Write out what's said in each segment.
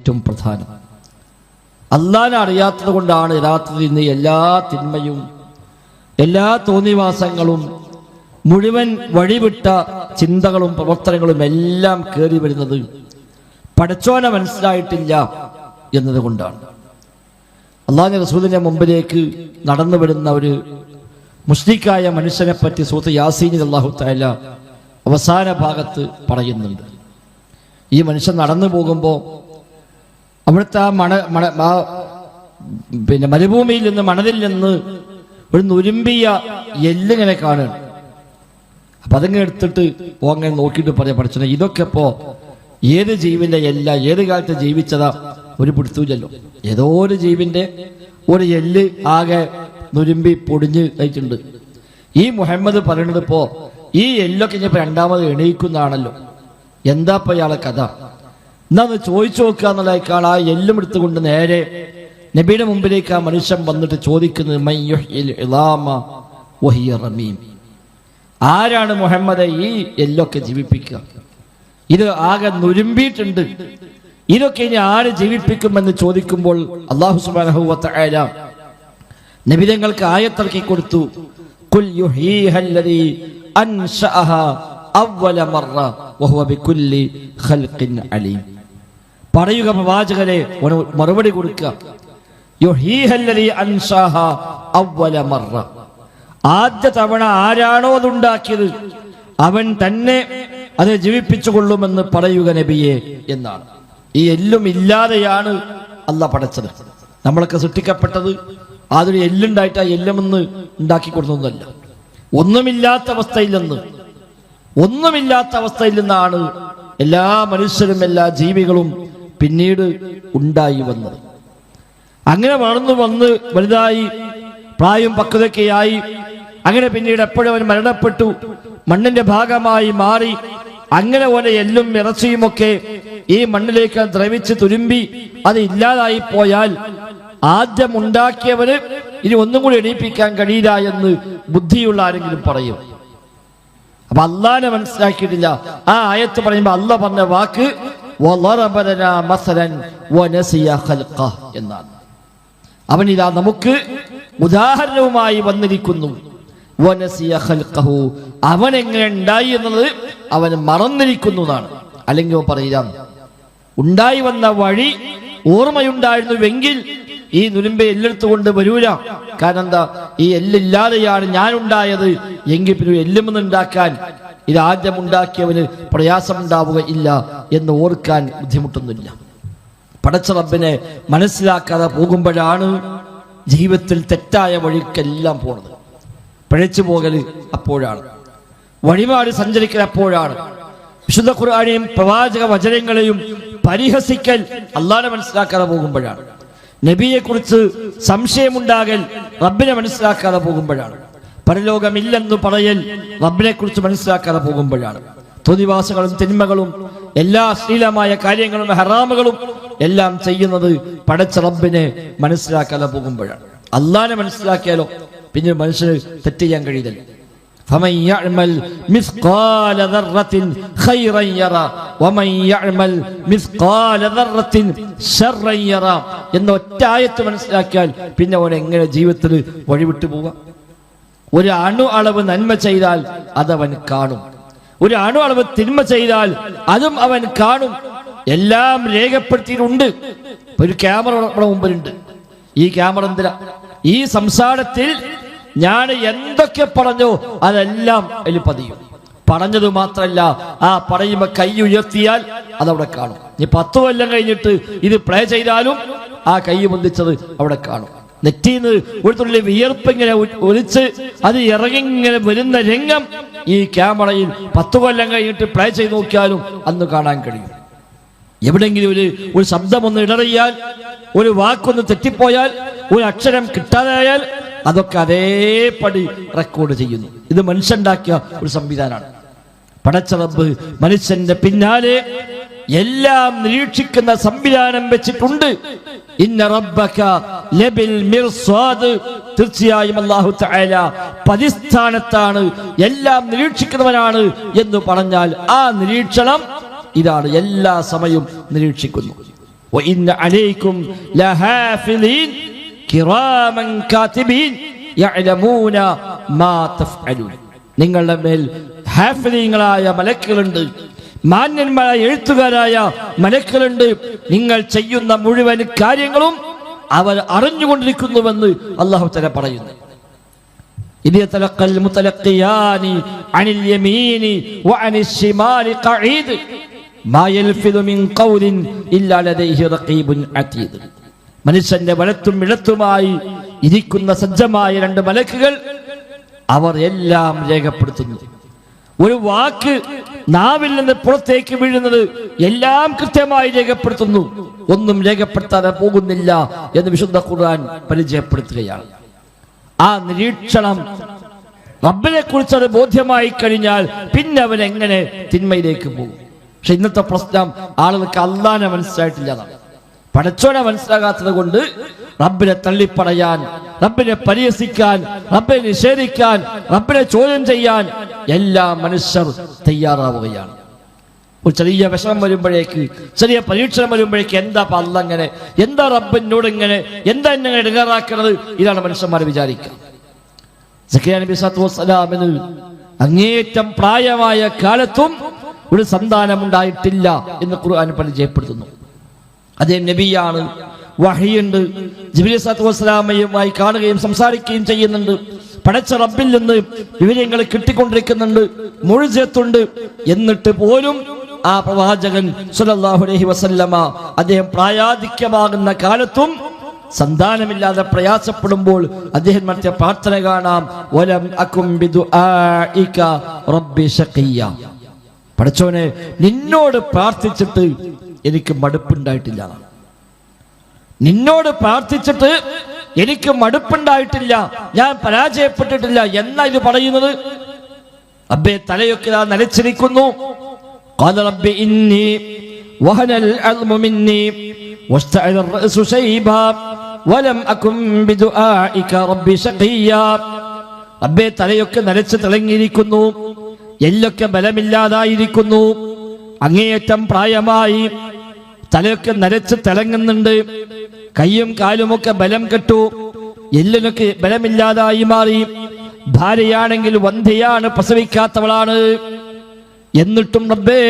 ഏറ്റവും പ്രധാനം. അള്ളാനെ അറിയാത്തത് കൊണ്ടാണ് യഥാർത്ഥത്തിൽ ഇന്ന് എല്ലാ തിന്മയും എല്ലാ തോന്നിവാസങ്ങളും മുഴുവൻ വഴിവിട്ട ചിന്തകളും പ്രവർത്തനങ്ങളും എല്ലാം കയറി വരുന്നത് പടച്ചോനെ മനസ്സിലായിട്ടില്ല എന്നതുകൊണ്ടാണ്. അള്ളാഹുവിന്റെ റസൂലിന്റെ മുമ്പിലേക്ക് നടന്നു വരുന്ന ഒരു മുശ്രിക്കായ മനുഷ്യനെ പറ്റി സൂറത്ത് യാസീനിൽ അല്ലാഹു തആല അവസാന ഭാഗത്ത് പറയുന്നുണ്ട്. ഈ മനുഷ്യൻ നടന്നു പോകുമ്പോൾ അവിടുത്തെ ആ മരുഭൂമിയിൽ നിന്ന് മണലിൽ നിന്ന് ഒരു നുരുമ്പിയ എല്ലിങ്ങനെ കാണുകയാണ്. അപ്പൊ അതിങ്ങനെ എടുത്തിട്ട് അങ്ങനെ നോക്കിയിട്ട് പറയാൻ പഠിച്ചത് ഇതൊക്കെ ഇപ്പോ ഏത് ജീവിന്റെ എല്ല ഏത് കാലത്ത് ജീവിച്ചതാ ഒരു പിടുത്തൂല്ലല്ലോ. ഏതോ ഒരു ജീവിന്റെ ഒരു എല്ല് ആകെ നുരുമ്പി പൊടിഞ്ഞ് കഴിച്ചിട്ടുണ്ട്. ഈ മുഹമ്മദ് പറയുന്നത് ഇപ്പോ ഈ എല്ലൊക്കെ ഇനിയിപ്പോ രണ്ടാമത് എണീക്കുന്നതാണല്ലോ. എന്താ ഇപ്പൊ ഇയാളെ കഥ എന്നാന്ന് ചോദിച്ചു നോക്കുക എന്നുള്ളതിനേക്കാൾ ആ എല്ലും എടുത്തുകൊണ്ട് നേരെ നബിയുടെ മുമ്പിലേക്ക് ആ മനുഷ്യൻ വന്നിട്ട് ചോദിക്കുന്നത് ആരാണ് മുഹമ്മദെ ഈ എല്ലൊക്കെ ജീവിപ്പിക്കുക? ഇത് ആകെ നുരുമ്പിയിട്ടുണ്ട്, ഇതൊക്കെ ഇനി ആര് ജീവിപ്പിക്കുമെന്ന് ചോദിക്കുമ്പോൾ അല്ലാഹു സുബ്ഹാനഹു വ തആല നബിതങ്ങൾക്ക് ആയത്തിറക്കി കൊടുത്തു. ഖുൽ യുഹീഹല്ലദീ അൻശഅഹാ അവ്വല മർറ വഹുവ ബികുല്ലി ഖൽഖിൻ അലീം. പറയുക പ്രവാചകരെ, മറുപടി കൊടുക്കുക. യുഹീഹല്ലദീ അൻശഅഹാ അവ്വല മർറ, ആദ്യ തവണ ആരാണോ അതുണ്ടാക്കിയത് അവൻ തന്നെ അത് ജീവിപ്പിച്ചു കൊള്ളുമെന്ന് പറയുക നബിയെ എന്നാണ്. ഈ എല്ലും ഇല്ലാതെയാണ് അല്ലാഹ് പടച്ചത്. നമ്മളൊക്കെ സൃഷ്ടിക്കപ്പെട്ടത് അതൊരു എല്ലുണ്ടായിട്ട് ആ എല്ലുമെന്ന് ഉണ്ടാക്കി കൊടുക്കുന്നതല്ല. ഒന്നുമില്ലാത്ത അവസ്ഥയിൽ നിന്നാണ് എല്ലാ മനുഷ്യരും എല്ലാ ജീവികളും പിന്നീട് ഉണ്ടായി വന്നത്. അങ്ങനെ വളർന്നു വന്ന് വലുതായി പ്രായം പക്വതയൊക്കെയായി അങ്ങനെ പിന്നീട് എപ്പോഴും അവൻ മരണപ്പെട്ടു, മണ്ണിന്റെ ഭാഗമായി മാറി. അങ്ങനെ പോലെ എല്ലും ഇറച്ചിയുമൊക്കെ ഈ മണ്ണിലേക്ക് ദ്രവിച്ച് തുരുമ്പി അത് ഇല്ലാതായി പോയാൽ ആദ്യം ഉണ്ടാക്കിയവന് ഇനി ഒന്നും കൂടി എണീപ്പിക്കാൻ കഴിയില്ല എന്ന് ബുദ്ധിയുള്ള ആരെങ്കിലും പറയും. അപ്പൊ അള്ളാനെ മനസ്സിലാക്കിയിട്ടില്ല. ആ ആയത്ത് പറയുമ്പോ അള്ളാഹ് പറഞ്ഞ വാക്ക് എന്നാണ്. അവൻ ഇതാ നമുക്ക് ഉദാഹരണവുമായി വന്നിരിക്കുന്നു. അവൻ എങ്ങനെ ഉണ്ടായി എന്നുള്ളത് അവൻ മറന്നിരിക്കുന്നു എന്നാണ്. അല്ലെങ്കിൽ പറയുക ഉണ്ടായി വന്ന വഴി ഓർമ്മയുണ്ടായിരുന്നുവെങ്കിൽ ഈ നുരുമ്പെ എല്ലെടുത്തുകൊണ്ട് വരൂല. കാരണം എന്താ, ഈ എല്ലില്ലാതെയാണ് ഞാൻ ഉണ്ടായത് എങ്കിൽ പിന്നെ എല്ലുമെന്നുണ്ടാക്കാൻ ഇത് ആദ്യം ഉണ്ടാക്കിയവന് പ്രയാസമുണ്ടാവുക ഇല്ല എന്ന് ഓർക്കാൻ ബുദ്ധിമുട്ടൊന്നുമില്ല. പടച്ച റബ്ബിനെ മനസ്സിലാക്കാതെ പോകുമ്പോഴാണ് ജീവിതത്തിൽ തെറ്റായ വഴിക്കെല്ലാം പോണത്. പിഴച്ചു പോകല് അപ്പോഴാണ്, വഴിപാട് സഞ്ചരിക്കൽ അപ്പോഴാണ്, വിശുദ്ധ ഖുർആനെയും പ്രവാചക വചനങ്ങളെയും പരിഹസിക്കൽ അള്ളാഹനെ മനസ്സിലാക്കാതെ പോകുമ്പോഴാണ്, നബിയെ കുറിച്ച് സംശയമുണ്ടാകൽ റബ്ബിനെ മനസ്സിലാക്കാതെ പോകുമ്പോഴാണ്, പരലോകമില്ലെന്ന് പറയൽ റബ്ബിനെ കുറിച്ച് മനസ്സിലാക്കാതെ പോകുമ്പോഴാണ്, തോന്നിവാസങ്ങളും തിന്മകളും എല്ലാ അശ്ലീലമായ കാര്യങ്ങളും ഹറാമുകളും എല്ലാം ചെയ്യുന്നത് പടച്ച റബ്ബിനെ മനസ്സിലാക്കാതെ പോകുമ്പോഴാണ്. അള്ളാഹനെ മനസ്സിലാക്കിയാലോ പിന്നെ മനുഷ്യന് തെറ്റ് ചെയ്യാൻ കഴിയില്ല. فمن يعمل مثقال ذرة خيرا يرى ومن يعمل مثقال ذرة شرا يرى എന്ന ഒറ്റ ആയത്ത് മനസ്സിലാക്കിയാൽ പിന്നെ അവൻ എങ്ങനെ ജീവിതത്തിൽ വഴിവിട്ടു പോവാ? ഒരു അണു അളവ് നന്മ ചെയ്താൽ അതവൻ കാണും, ഒരു അണു അളവ് തിന്മ ചെയ്താൽ അതും അവൻ കാണും. എല്ലാം രേഖപ്പെടുത്തിയിട്ടുണ്ട്. ഒരു ക്യാമറ നമ്മുടെ മുമ്പിലുണ്ട്. ഈ ക്യാമറ എന്തിനാ? ഈ സംസാരത്തിൽ ഞാൻ എന്തൊക്കെ പറഞ്ഞോ അതെല്ലാം അതിൽ പതിയും. പറഞ്ഞത് മാത്രല്ല, ആ പറയുമ്പോ കൈ ഉയർത്തിയാൽ അതവിടെ കാണും. ഇനി 10 കൊല്ലം കഴിഞ്ഞിട്ട് ഇത് പ്ലേ ചെയ്താലും ആ കൈ പൊന്തിച്ചത് അവിടെ കാണും. നെറ്റിന്ന് ഒരു തുള്ളി വിയർപ്പ് ഇങ്ങനെ ഒലിച്ച് അത് ഇറങ്ങിങ്ങനെ വരുന്ന രംഗം ഈ ക്യാമറയിൽ 10 കൊല്ലം കഴിഞ്ഞിട്ട് പ്ലേ ചെയ്ത് നോക്കിയാലും അന്ന് കാണാൻ കഴിയും. എവിടെങ്കിലും ഒരു ശബ്ദം ഒന്ന് ഇടറിയാൽ, ഒരു വാക്കൊന്ന് തെറ്റിപ്പോയാൽ, ഒരു അക്ഷരം കിട്ടാതായാൽ അതൊക്കെ അതേപടി റെക്കോർഡ് ചെയ്യുന്നു. ഇത് മനുഷ്യണ്ടാക്കിയ ഒരു സംവിധാനമാണ്. പടച്ച റബ്ബ് മനുഷ്യന്റെ പിന്നാലെ എല്ലാം നിരീക്ഷിക്കുന്ന സംവിധാനം വെച്ചിട്ടുണ്ട്. ഇന്ന റബ്ബക ലബിൽ മിർസാദ്, തീർച്ചയായും അല്ലാഹു തആല പതിസ്ഥാനത്താണ്, എല്ലാം നിരീക്ഷിക്കുന്നവനാണ് എന്ന് പറഞ്ഞാൽ ആ നിരീക്ഷണം ഇതാണ്. എല്ലാ സമയവും നിരീക്ഷിക്കുന്നു. വഇന്ന അലൈക്കും ലഹാഫിളീൻ കിറാമൻ കാതിബീൻ യഅലമൂന മാ തഫ്അലൂൻ. നിങ്ങളുടെ മേൽ ഹാഫിളീങ്ങളായ മലക്കുകളുണ്ട്, മാന്യന്മാരായ എഴുത്തുകാരായ മലക്കുകളുണ്ട്. നിങ്ങൾ ചെയ്യുന്ന മുഴുവൻ കാര്യങ്ങളും അവർ അറിഞ്ഞുകൊണ്ടിരിക്കുന്നുവെന്ന് അല്ലാഹു തആല പറയുന്നു. ഇദ് യതലഖൽ മുതലഖിയാനി അനിൽ യമീനി വഅനിശ് ശിമാലി ഖഈദ് മാ യൽഫിദു മിൻ ഖൗലിൻ ഇല്ലാ ലദൈഹി റഖീബുൻ അതീദ്. മനുഷ്യന്റെ വലത്തും ഇടത്തുമായി ഇരിക്കുന്ന സജ്ജമായ രണ്ട് മലക്കുകൾ അവർ എല്ലാം രേഖപ്പെടുത്തുന്നു. ഒരു വാക്ക് നാവിൽ നിന്ന് പുറത്തേക്ക് വീഴുന്നത് എല്ലാം കൃത്യമായി രേഖപ്പെടുത്തുന്നു. ഒന്നും രേഖപ്പെടുത്താതെ പോകുന്നില്ല എന്ന് വിശുദ്ധ ഖുർആൻ പരിചയപ്പെടുത്തുകയാണ്. ആ നിരീക്ഷണം റബ്ബിനെ കുറിച്ച് അത് ബോധ്യമായി കഴിഞ്ഞാൽ പിന്നെ അവൻ എങ്ങനെ തിന്മയിലേക്ക് പോകും? പക്ഷെ ഇന്നത്തെ പ്രശ്നം ആളുകൾക്ക് അല്ലാഹനെ മനസ്സിലായിട്ടില്ല. പടച്ചോനെ മനസ്സിലാകാത്തത് കൊണ്ട് റബ്ബിനെ തള്ളിപ്പറയാൻ, റബ്ബിനെ പരിഹസിക്കാൻ, റബ്ബിനെ നിഷേധിക്കാൻ, റബ്ബിനെ ചോദ്യം ചെയ്യാൻ എല്ലാ മനുഷ്യർ തയ്യാറാവുകയാണ്. ഒരു ചെറിയ വിഷമം വരുമ്പോഴേക്ക്, ചെറിയ പരീക്ഷണം വരുമ്പോഴേക്ക് എന്താ അല്ലാഹ് ഇങ്ങനെ, എന്താ റബ്ബിനോട് ഇങ്ങനെ, എന്താ എന്നെ ഇടങ്ങാറാക്കുന്നത്? ഇതാണ് മനുഷ്യന്മാർ വിചാരിക്കുക. സക്കറിയ നബി സ്വല്ലല്ലാഹു അലൈഹി വസല്ലമന് അങ്ങേറ്റം പ്രായമായ കാലത്തും ഒരു സന്താനം ഉണ്ടായിട്ടില്ല എന്ന് ഖുർആൻ പരിചയപ്പെടുത്തുന്നു. അദ്ദേഹം നബിയാണ്, വഹയുണ്ട്, ജിബ്രീൽ സ്വല്ലല്ലാഹു അലൈഹി വസല്ലമയുമായി കാണുകയും സംസാരിക്കുകയും ചെയ്യുന്നുണ്ട്. പടച്ച റബ്ബിൽ നിന്ന് വിവരങ്ങൾ കിട്ടിക്കൊണ്ടിരിക്കുന്നുണ്ട്, മുഅ്ജിസത്തുണ്ട്. എന്നിട്ട് പോലും ആ പ്രവാചകൻ സ്വല്ലല്ലാഹു അലൈഹി വസല്ലമ അദ്ദേഹം പ്രായാധിക്യമാകുന്ന കാലത്തും സന്താനമില്ലാതെ പ്രയാസപ്പെടുമ്പോൾ അദ്ദേഹം നടത്തിയ പ്രാർത്ഥന കാണാം, വലം അകും ബിദുആഇക റബ്ബി ശഖിയ. പടച്ചോനെ, നിന്നോട് പ്രാർത്ഥിച്ചിട്ട് എനിക്ക് മടുപ്പുണ്ടായിട്ടില്ല, നിന്നോട് പ്രാർത്ഥിച്ചിട്ട് എനിക്ക് മടുപ്പുണ്ടായിട്ടില്ല, ഞാൻ പരാജയപ്പെട്ടിട്ടില്ല എന്നാ ഇത് പറയുന്നത്? റബ്ബേ, തലയൊക്കെ നനച്ചിരിക്കുന്നു. ഖാല റബ്ബി ഇന്നി വഹനൽ അൽമു മിന്നി വസ്തഅല റഅസു ശൈബാ വലം അകും ബിദുആഇക റബ്ബി ശഖിയ. റബ്ബേ, തലയൊക്കെ നനച്ച് തിളങ്ങിയിരിക്കുന്നു, എല്ലൊക്കെ ബലമില്ലാതായിരിക്കുന്നു, അങ്ങേയറ്റം പ്രായമായി, തലയൊക്കെ നരച്ച് തിളങ്ങുന്നുണ്ട്, കയ്യും കാലുമൊക്കെ ബലം കെട്ടു, എല്ലിനൊക്കെ ബലമില്ലാതായി മാറി, ഭാര്യയാണെങ്കിൽ വന്ധ്യയാണ്, പ്രസവിക്കാത്തവളാണ്. എന്നിട്ടും റബ്ബേ,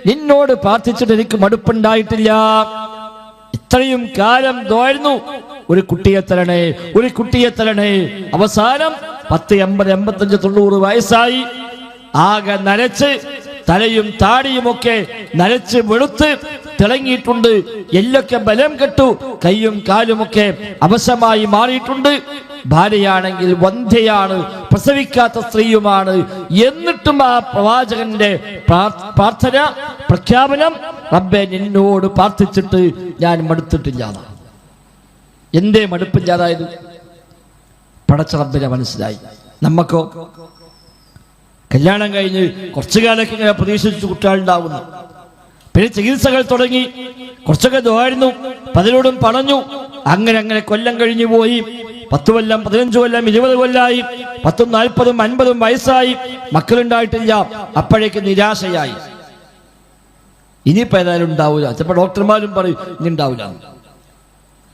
നിന്നോട് പ്രാർത്ഥിച്ചിട്ട് എനിക്ക് മടുപ്പുണ്ടായിട്ടില്ല. ഇത്രയും കാലം ദുആയിരുന്നു, ഒരു കുട്ടിയെ തരണേ, ഒരു കുട്ടിയെ തരണേ. അവസാനം 10, 80, 85, 90 വയസ്സായി, ആകെ നരച്ച് തലയും താടിയുമൊക്കെ നരച്ച് വെളുത്ത് തിളങ്ങിയിട്ടുണ്ട്, എല്ലൊക്കെ ബലം കെട്ടു, കയ്യും കാലുമൊക്കെ അവശമായി മാറിയിട്ടുണ്ട്, ഭാര്യയാണെങ്കിൽ വന്ധ്യയാണ്, പ്രസവിക്കാത്ത സ്ത്രീയുമാണ്. എന്നിട്ടും ആ പ്രവാചകന്റെ പ്രാർത്ഥന, പ്രഖ്യാപനം, റബ്ബേ, നിന്നോട് പ്രാർത്ഥിച്ചിട്ട് ഞാൻ മടുത്തിട്ടില്ല. എന്തേ മടുപ്പില്ലാതായത്? പടച്ച റബ്ബിനെ മനസ്സിലായി. നമ്മക്കോ കല്യാണം കഴിഞ്ഞ് കുറച്ചു കാലൊക്കെ ഇങ്ങനെ പ്രതീക്ഷിച്ചു കുട്ടികളുണ്ടാവുന്നു, പിന്നെ ചികിത്സകൾ തുടങ്ങി, കുറച്ചൊക്കെ ദുആയിരുന്നു, പലരോടും പറഞ്ഞു. അങ്ങനെ അങ്ങനെ കൊല്ലം കഴിഞ്ഞു പോയി. 10 കൊല്ലം, 15 കൊല്ലം, 20 കൊല്ലായി, 10, 40, 50 വയസ്സായി, മക്കളുണ്ടായിട്ടില്ല. അപ്പോഴേക്ക് നിരാശയായി. ഇനിയിപ്പോ ഏതായാലും ഉണ്ടാവില്ല, ചിലപ്പോൾ ഡോക്ടർമാരും പറയും ഇനി ഉണ്ടാവില്ല.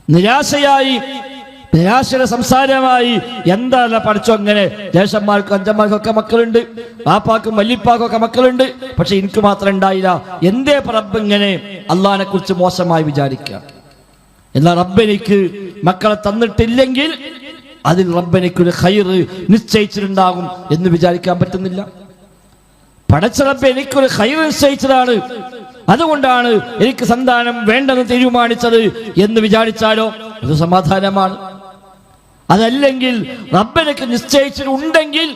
നിരാശയായി, നിരാശയുടെ സംസാരമായി. എന്താ പഠിച്ചോ അങ്ങനെ, ജ്യേഷ്ഠന്മാർക്കും അഞ്ചന്മാർക്കൊക്കെ മക്കളുണ്ട്, വാപ്പാക്കും വല്യപ്പാക്കൊക്കെ മക്കളുണ്ട്, പക്ഷെ എനിക്ക് മാത്രം ഉണ്ടായില്ല. എന്തേ റബ്ബ് ഇങ്ങനെ? അള്ളാഹിനെ കുറിച്ച് മോശമായി വിചാരിക്കുക. എന്നാൽ റബ്ബെനിക്ക് മക്കളെ തന്നിട്ടില്ലെങ്കിൽ അതിൽ റബ്ബെനിക്കൊരു ഖൈറ് നിശ്ചയിച്ചിട്ടുണ്ടാകും എന്ന് വിചാരിക്കാൻ പറ്റുന്നില്ല. പടച്ച റബ്ബ് എനിക്കൊരു ഖൈറ് നിശ്ചയിച്ചതാണ്, അതുകൊണ്ടാണ് എനിക്ക് സന്താനം വേണ്ടെന്ന് തീരുമാനിച്ചത് എന്ന് വിചാരിച്ചാലോ അത് സമാധാനമാണ്. അതല്ലെങ്കിൽ റബ്ബെനിക്ക് നിശ്ചയിച്ചിട്ടുണ്ടെങ്കിൽ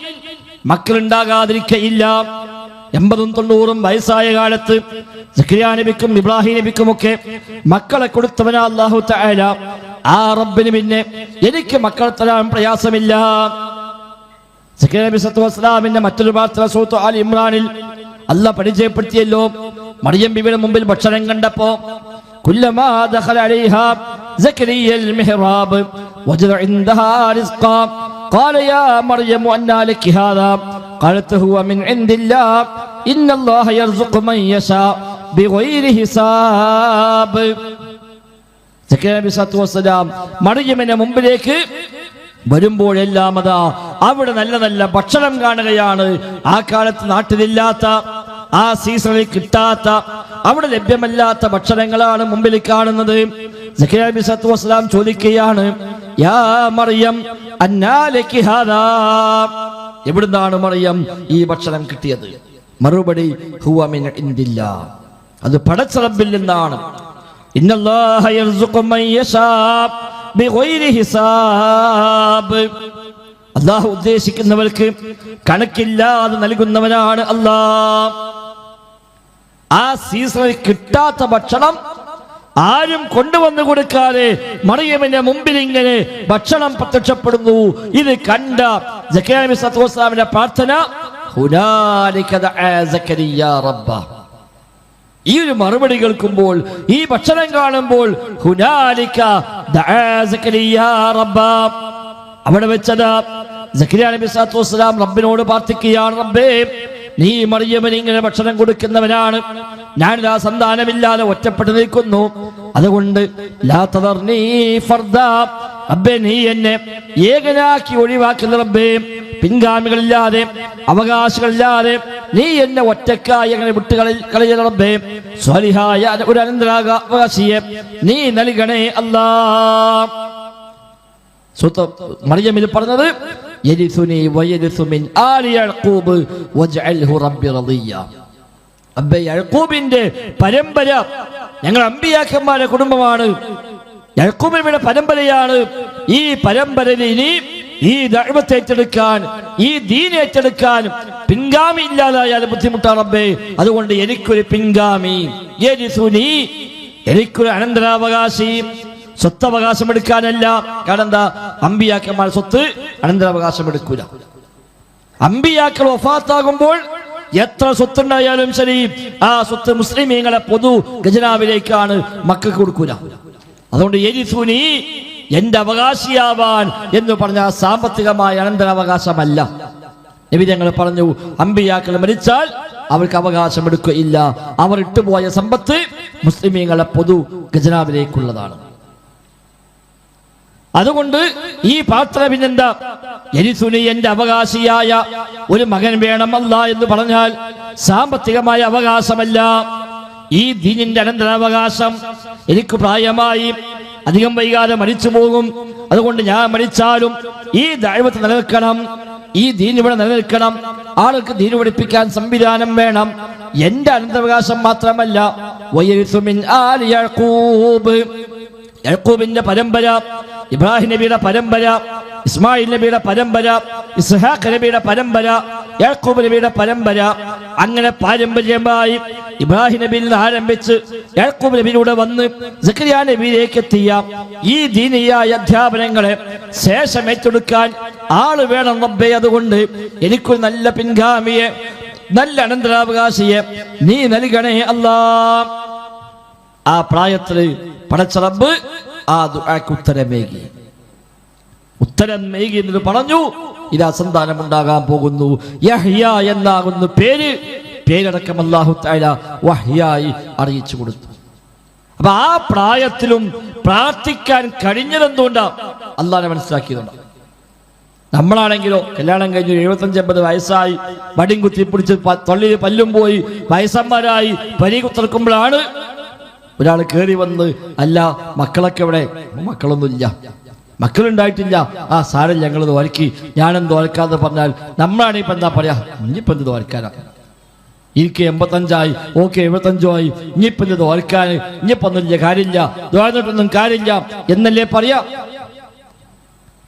മക്കളുണ്ടാകാതിരിക്കയില്ല. 80, 90 വയസ്സായ കാലത്ത് സക്കരിയ നബിക്കും ഇബ്രാഹിം നബിക്കുമൊക്കെ മക്കളെ കൊടുത്തവനാ അല്ലാഹു തആല. ആ റബ്ബിന് പിന്നെ എനിക്ക് മക്കളെ തരാൻ പ്രയാസമില്ല. സക്കരിയ നബി സല്ലല്ലാഹു അലൈഹി വസല്ലമിന്റെ മറ്റൊരു പ്രാർത്ഥന സൂറത്ത് ആൽ ഇമ്രാനിൽ അല്ലാഹ് പരിചയപ്പെടുത്തിയല്ലോ. മറിയം ബിബിയുടെ മുമ്പിൽ ഭക്ഷണം കണ്ടപ്പോ കുല്ലമാ ദഖല അലൈഹാ സക്കരിയ അൽ മിഹ്റാബ് വജദ ഇൻദഹാ റിസ്ഖാ ഖാല യാ മറിയം അന്നാ ലകി ഹാദാ ഖാലത് ഹുവ മിൻ ഇൻദില്ലാഹ് ഇന്നല്ലാഹ യർസുഖു മൻ യശാ ബിഗൈരി ഹിസാബ്. സക്കറിയ നബി സ്വല്ലല്ലാഹു അലൈഹി വസല്ലം മറിയമിന്റെ മുമ്പിലേക്ക് വരുമ്പോഴെല്ലാം അതാ അവിടെ നല്ല നല്ല ഭക്ഷണം കാണുകയാണ്. ആ കാലത്ത് നാട്ടിലില്ലാത്ത, ആ സീസണിൽ കിട്ടാത്ത, അവിടെ ലഭ്യമല്ലാത്ത ഭക്ഷണങ്ങളാണ് മുമ്പിൽ കാണുന്നത്. സക്കറിയ നബി സ്വല്ലല്ലാഹു അലൈഹി വസല്ലം ചോദിക്കുകയാണ്, യാ മറിയം അന്നാ ലക്കി ഹാദാ, എവിടുന്നാണ് മറിയം ഈ ഭക്ഷണം കിട്ടിയത്? മറുപടി, ഹുവ മിൻ ഇൻദില്ലാ, അത് പടച്ച റബ്ബിൽ നിന്നാണ്. ഇന്നല്ലാഹ യർസുഖു മൻ യശാ ബിഗൈരി ഹിസാബ്, അല്ലാഹു ഉദ്ദേശിക്കുന്നവർക്ക് കണക്കില്ലാതെ നൽകുന്നവനാണ് അല്ലാഹ്. ആ സീസണിൽ കിട്ടാത്ത ഭക്ഷണം ആരും കൊണ്ടുവന്നു കൊടുക്കാതെ മറിയമിന്റെ മുമ്പിൽ ഇങ്ങനെ ഭക്ഷണം പ്രത്യക്ഷപ്പെടുന്നു. ഇത് കണ്ട സക്കറിയ നബി സ്വല്ലല്ലാഹു അലൈഹി വസല്ലമിന്റെ പ്രാർത്ഥന, ഹുനാലിക ദഅ സക്കരിയ റബ്ബ. ഈ ഒരു മറുപടി കേൾക്കുമ്പോൾ, ഈ ഭക്ഷണം കാണുമ്പോൾ, ഹുനാലിക ദഅ സക്കരിയ റബ്ബ, അവിടെ വെച്ചത് സക്കരിയ നബി സ്വല്ലല്ലാഹു അലൈഹി വസല്ലം റബ്ബിനോട് പ്രാർത്ഥിക്കുകയാണ്, റബ്ബേ നീ മറിയമിന് ഇങ്ങനെ ഭക്ഷണം കൊടുക്കുന്നവനാണ്, ഞാനിതാ സന്താനമില്ലാതെ ഒറ്റപ്പെട്ടു നിൽക്കുന്നു, അതുകൊണ്ട് ലാ തദർനീ ഫർദാ, റബ്ബേ നീ എന്നെ ഏകനാക്കി ഒഴിവാക്കുന്ന റബ്ബേ, പിൻഗാമികളില്ലാതെ അവകാശികളില്ലാതെ നീ എന്നെ ഒറ്റക്കായി അങ്ങനെ വിട്ടുകളയ റബ്ബേ, സ്വാലിഹായ ഒരു അനന്തരാവകാശിയെ നീ നൽകണേ അല്ലാഹ്. മറിയമിൽ പറഞ്ഞത്, യരിസുനി വയരിസു മിൻ ആലി യഅഖൂബ് വജ്അൽഹു റബ്ബി റളിയ, റബ്ബേ യഅഖൂബിന്റെ പരമ്പര, ഞങ്ങൾ അമ്പിയാക്കന്മാരുടെ കുടുംബമാണ്, യഅഖൂബിന്റെ പരമ്പരയാണ്. ഈ പരമ്പരയിൽ ഇനി ഈ ദഅവത്ത് ഏറ്റെടുക്കാൻ, ഈ ദീൻ ഏറ്റെടുക്കാൻ പിൻഗാമി ഇല്ലാതായാൽ ബുദ്ധിമുട്ടാണ് റബ്ബേ, അതുകൊണ്ട് എനിക്കൊരു പിൻഗാമി, യരിസുനി, എനിക്കൊരു അനന്തരാവകാശി. സ്വത്തവകാശം എടുക്കാനല്ല, കാരണം എന്താ, അമ്പിയാക്കന്മാർ സ്വത്ത് അനന്തരാവകാശം എടുക്കൂല. അമ്പിയാക്കൾ വഫാത്താകുമ്പോൾ എത്ര സ്വത്തുണ്ടായാലും ശരി, ആ സ്വത്ത് മുസ്ലിമീങ്ങളെ പൊതു ഖജനാവിലേക്കാണ്, മക്കൾക്ക് കൊടുക്കൂല. അതുകൊണ്ട് യരിസുനി, എന്റെ അവകാശിയാവാൻ എന്ന് പറഞ്ഞ സാമ്പത്തികമായ അനന്തരാവകാശമല്ല. നബി തങ്ങൾ പറഞ്ഞു, അമ്പിയാക്കൾ മരിച്ചാൽ അവർക്ക് അവകാശം എടുക്കുകയില്ല, അവർ ഇട്ടുപോയ സമ്പത്ത് മുസ്ലിമീങ്ങളെ പൊതു ഖജനാവിലേക്കുള്ളതാണ്. അതുകൊണ്ട് ഈ പ്രാർത്ഥന പിന്നെന്താ, യരിസുനി, എന്റെ അവകാശിയായ ഒരു മകൻ വേണം അല്ലാ എന്ന് പറഞ്ഞാൽ സാമ്പത്തികമായ അവകാശമല്ല, ഈ ദീനിന്റെ അനന്തരാവകാശം. എനിക്ക് പ്രായമായി, അധികം വൈകാതെ മരിച്ചു പോകും, അതുകൊണ്ട് ഞാൻ മരിച്ചാലും ഈ ദഅവത്ത് നിലനിൽക്കണം, ഈ ദീൻ ഇവിടെ നിലനിൽക്കണം, ആൾക്ക് ദീൻ പഠിപ്പിക്കാൻ സംവിധാനം വേണം. എന്റെ അനന്തരാവകാശം മാത്രമല്ല, വയരിസു മിൻ ആലി യഅഖൂബ്, യഅഖൂബിന്റെ പരമ്പര, ഇബ്രാഹിം നബിയുടെ പരമ്പര, ഇസ്മായിൽ നബിയുടെ പരമ്പര, ഇസ്ഹാഖ് നബിയുടെ പരമ്പര, യാക്കൂബ് നബിയുടെ പരമ്പര, അങ്ങനെ പാരമ്പര്യമായി ഇബ്രാഹിം നബിയിൽ നിന്ന് ആരംഭിച്ച് യാക്കൂബ് നബിയിലൂടെ വന്ന് സക്കരിയ നബിയിലേക്ക് എത്തിയ ഈ ദീനിയായ അധ്യാപനങ്ങളെ ശേഷം ഏറ്റെടുക്കാൻ ആള് വേണം റബ്ബേ. അതുകൊണ്ട് എനിക്കൊരു നല്ല പിൻഗാമിയെ, നല്ല അനന്തരാവകാശിയെ നീ നൽകണേ അല്ലാഹ്. ആ പ്രായത്തിൽ പടച്ച റബ്ബ് ആ ദുആക്ക് ഉത്തരമേകി എന്ന് പറഞ്ഞു. ഇതാ സന്താനം ഉണ്ടാകാൻ പോകുന്നു, യഹ്യ എന്നാകുന്ന പേരടക്കം അല്ലാഹു തആല വഹ്യായി അറിയിച്ചു കൊടുത്തു. അപ്പൊ ആ പ്രായത്തിലും പ്രാർത്ഥിക്കാൻ കഴിഞ്ഞതെന്തുകൊണ്ടാ? അല്ലാഹനെ മനസ്സിലാക്കിയതുകൊണ്ടാണ്. നമ്മളാണെങ്കിലോ കല്യാണം കഴിഞ്ഞു 75-80 വയസ്സായി, വടിയും കുത്തി പിടിച്ച് തൊള്ളിൽ പല്ലും പോയി വയസ്സന്മാരായി പരി കുത്തിറക്കുമ്പോഴാണ് ഒരാൾ കയറി വന്ന്, അല്ല മക്കളൊക്കെ എവിടെ? മക്കളൊന്നുമില്ല, മക്കളുണ്ടായിട്ടില്ല. ആ സാരല്ല, ഞങ്ങൾ തോൽക്കി, ഞാനെന്ത് തോൽക്കാന്ന് പറഞ്ഞാൽ നമ്മളാണ് ഇപ്പൊ എന്താ പറയാ, ഇനിയിപ്പോ എന്ത് തോൽക്കാനാ, എനിക്ക് 85 ഓക്കെ 75 ഇനിയിപ്പോ എന്ത് തോൽക്കാൻ, ഇനിയിപ്പോ ഒന്നുമില്ല, കാര്യമില്ല, തോന്നിട്ടൊന്നും കാര്യമില്ല എന്നല്ലേ പറയാ.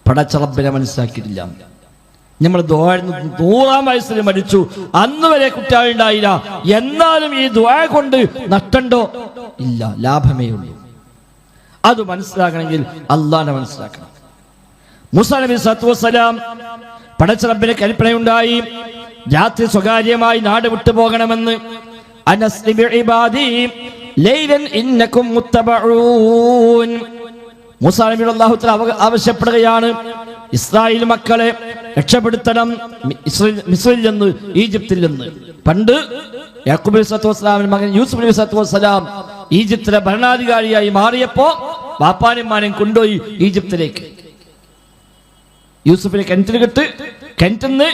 പടച്ച റബ്ബിനെ മനസ്സിലാക്കിയിട്ടില്ല. നമ്മൾ 100-ാം വയസ്സിൽ മരിച്ചു, അന്ന് വരെ കുട്ടികളുണ്ടായില്ല, എന്നാലും ഈ ദുആ കൊണ്ട് നഷ്ടണ്ടോ? ഇല്ല, ലാഭമേ ഉള്ളൂ. അത് മനസ്സിലാക്കണമെങ്കിൽ അല്ലാഹനെ മനസ്സിലാക്കണം. മൂസാ നബി സ്വല്ലല്ലാഹു അലൈഹി വസല്ലം പടച്ച റബ്ബിനെ കൽപ്പനയുണ്ടായി, രാത്രി സ്വകാര്യമായി നാട് വിട്ടു പോകണമെന്ന്. അനസ്രി ബിഇബാദി ലൈലൻ ഇന്നകും മുത്തബഊൻ. മൂസാ നബിയോട് അല്ലാഹു തആല ആവശ്യപ്പെടുകയാണ്, ഇസ്രായേൽ മക്കളെ രക്ഷപ്പെടുത്തണം മിസ്രിൽ നിന്ന്, ഈജിപ്തിൽ നിന്ന്. പണ്ട് യാക്കൂബ് നബി സ്വല്ലല്ലാഹു അലൈഹി വസല്ലമിന്റെ മകൻ യൂസുഫ് നബി സ്വല്ലല്ലാഹു അലൈഹി വസല്ലം ഈജിപ്തിലെ ഭരണാധികാരിയായി മാറിയപ്പോ വാപ്പാനിമാനെയും കൊണ്ടുപോയി ഈജിപ്തിലേക്ക്. യൂസുഫിനെ കിണറ്റിന്ന്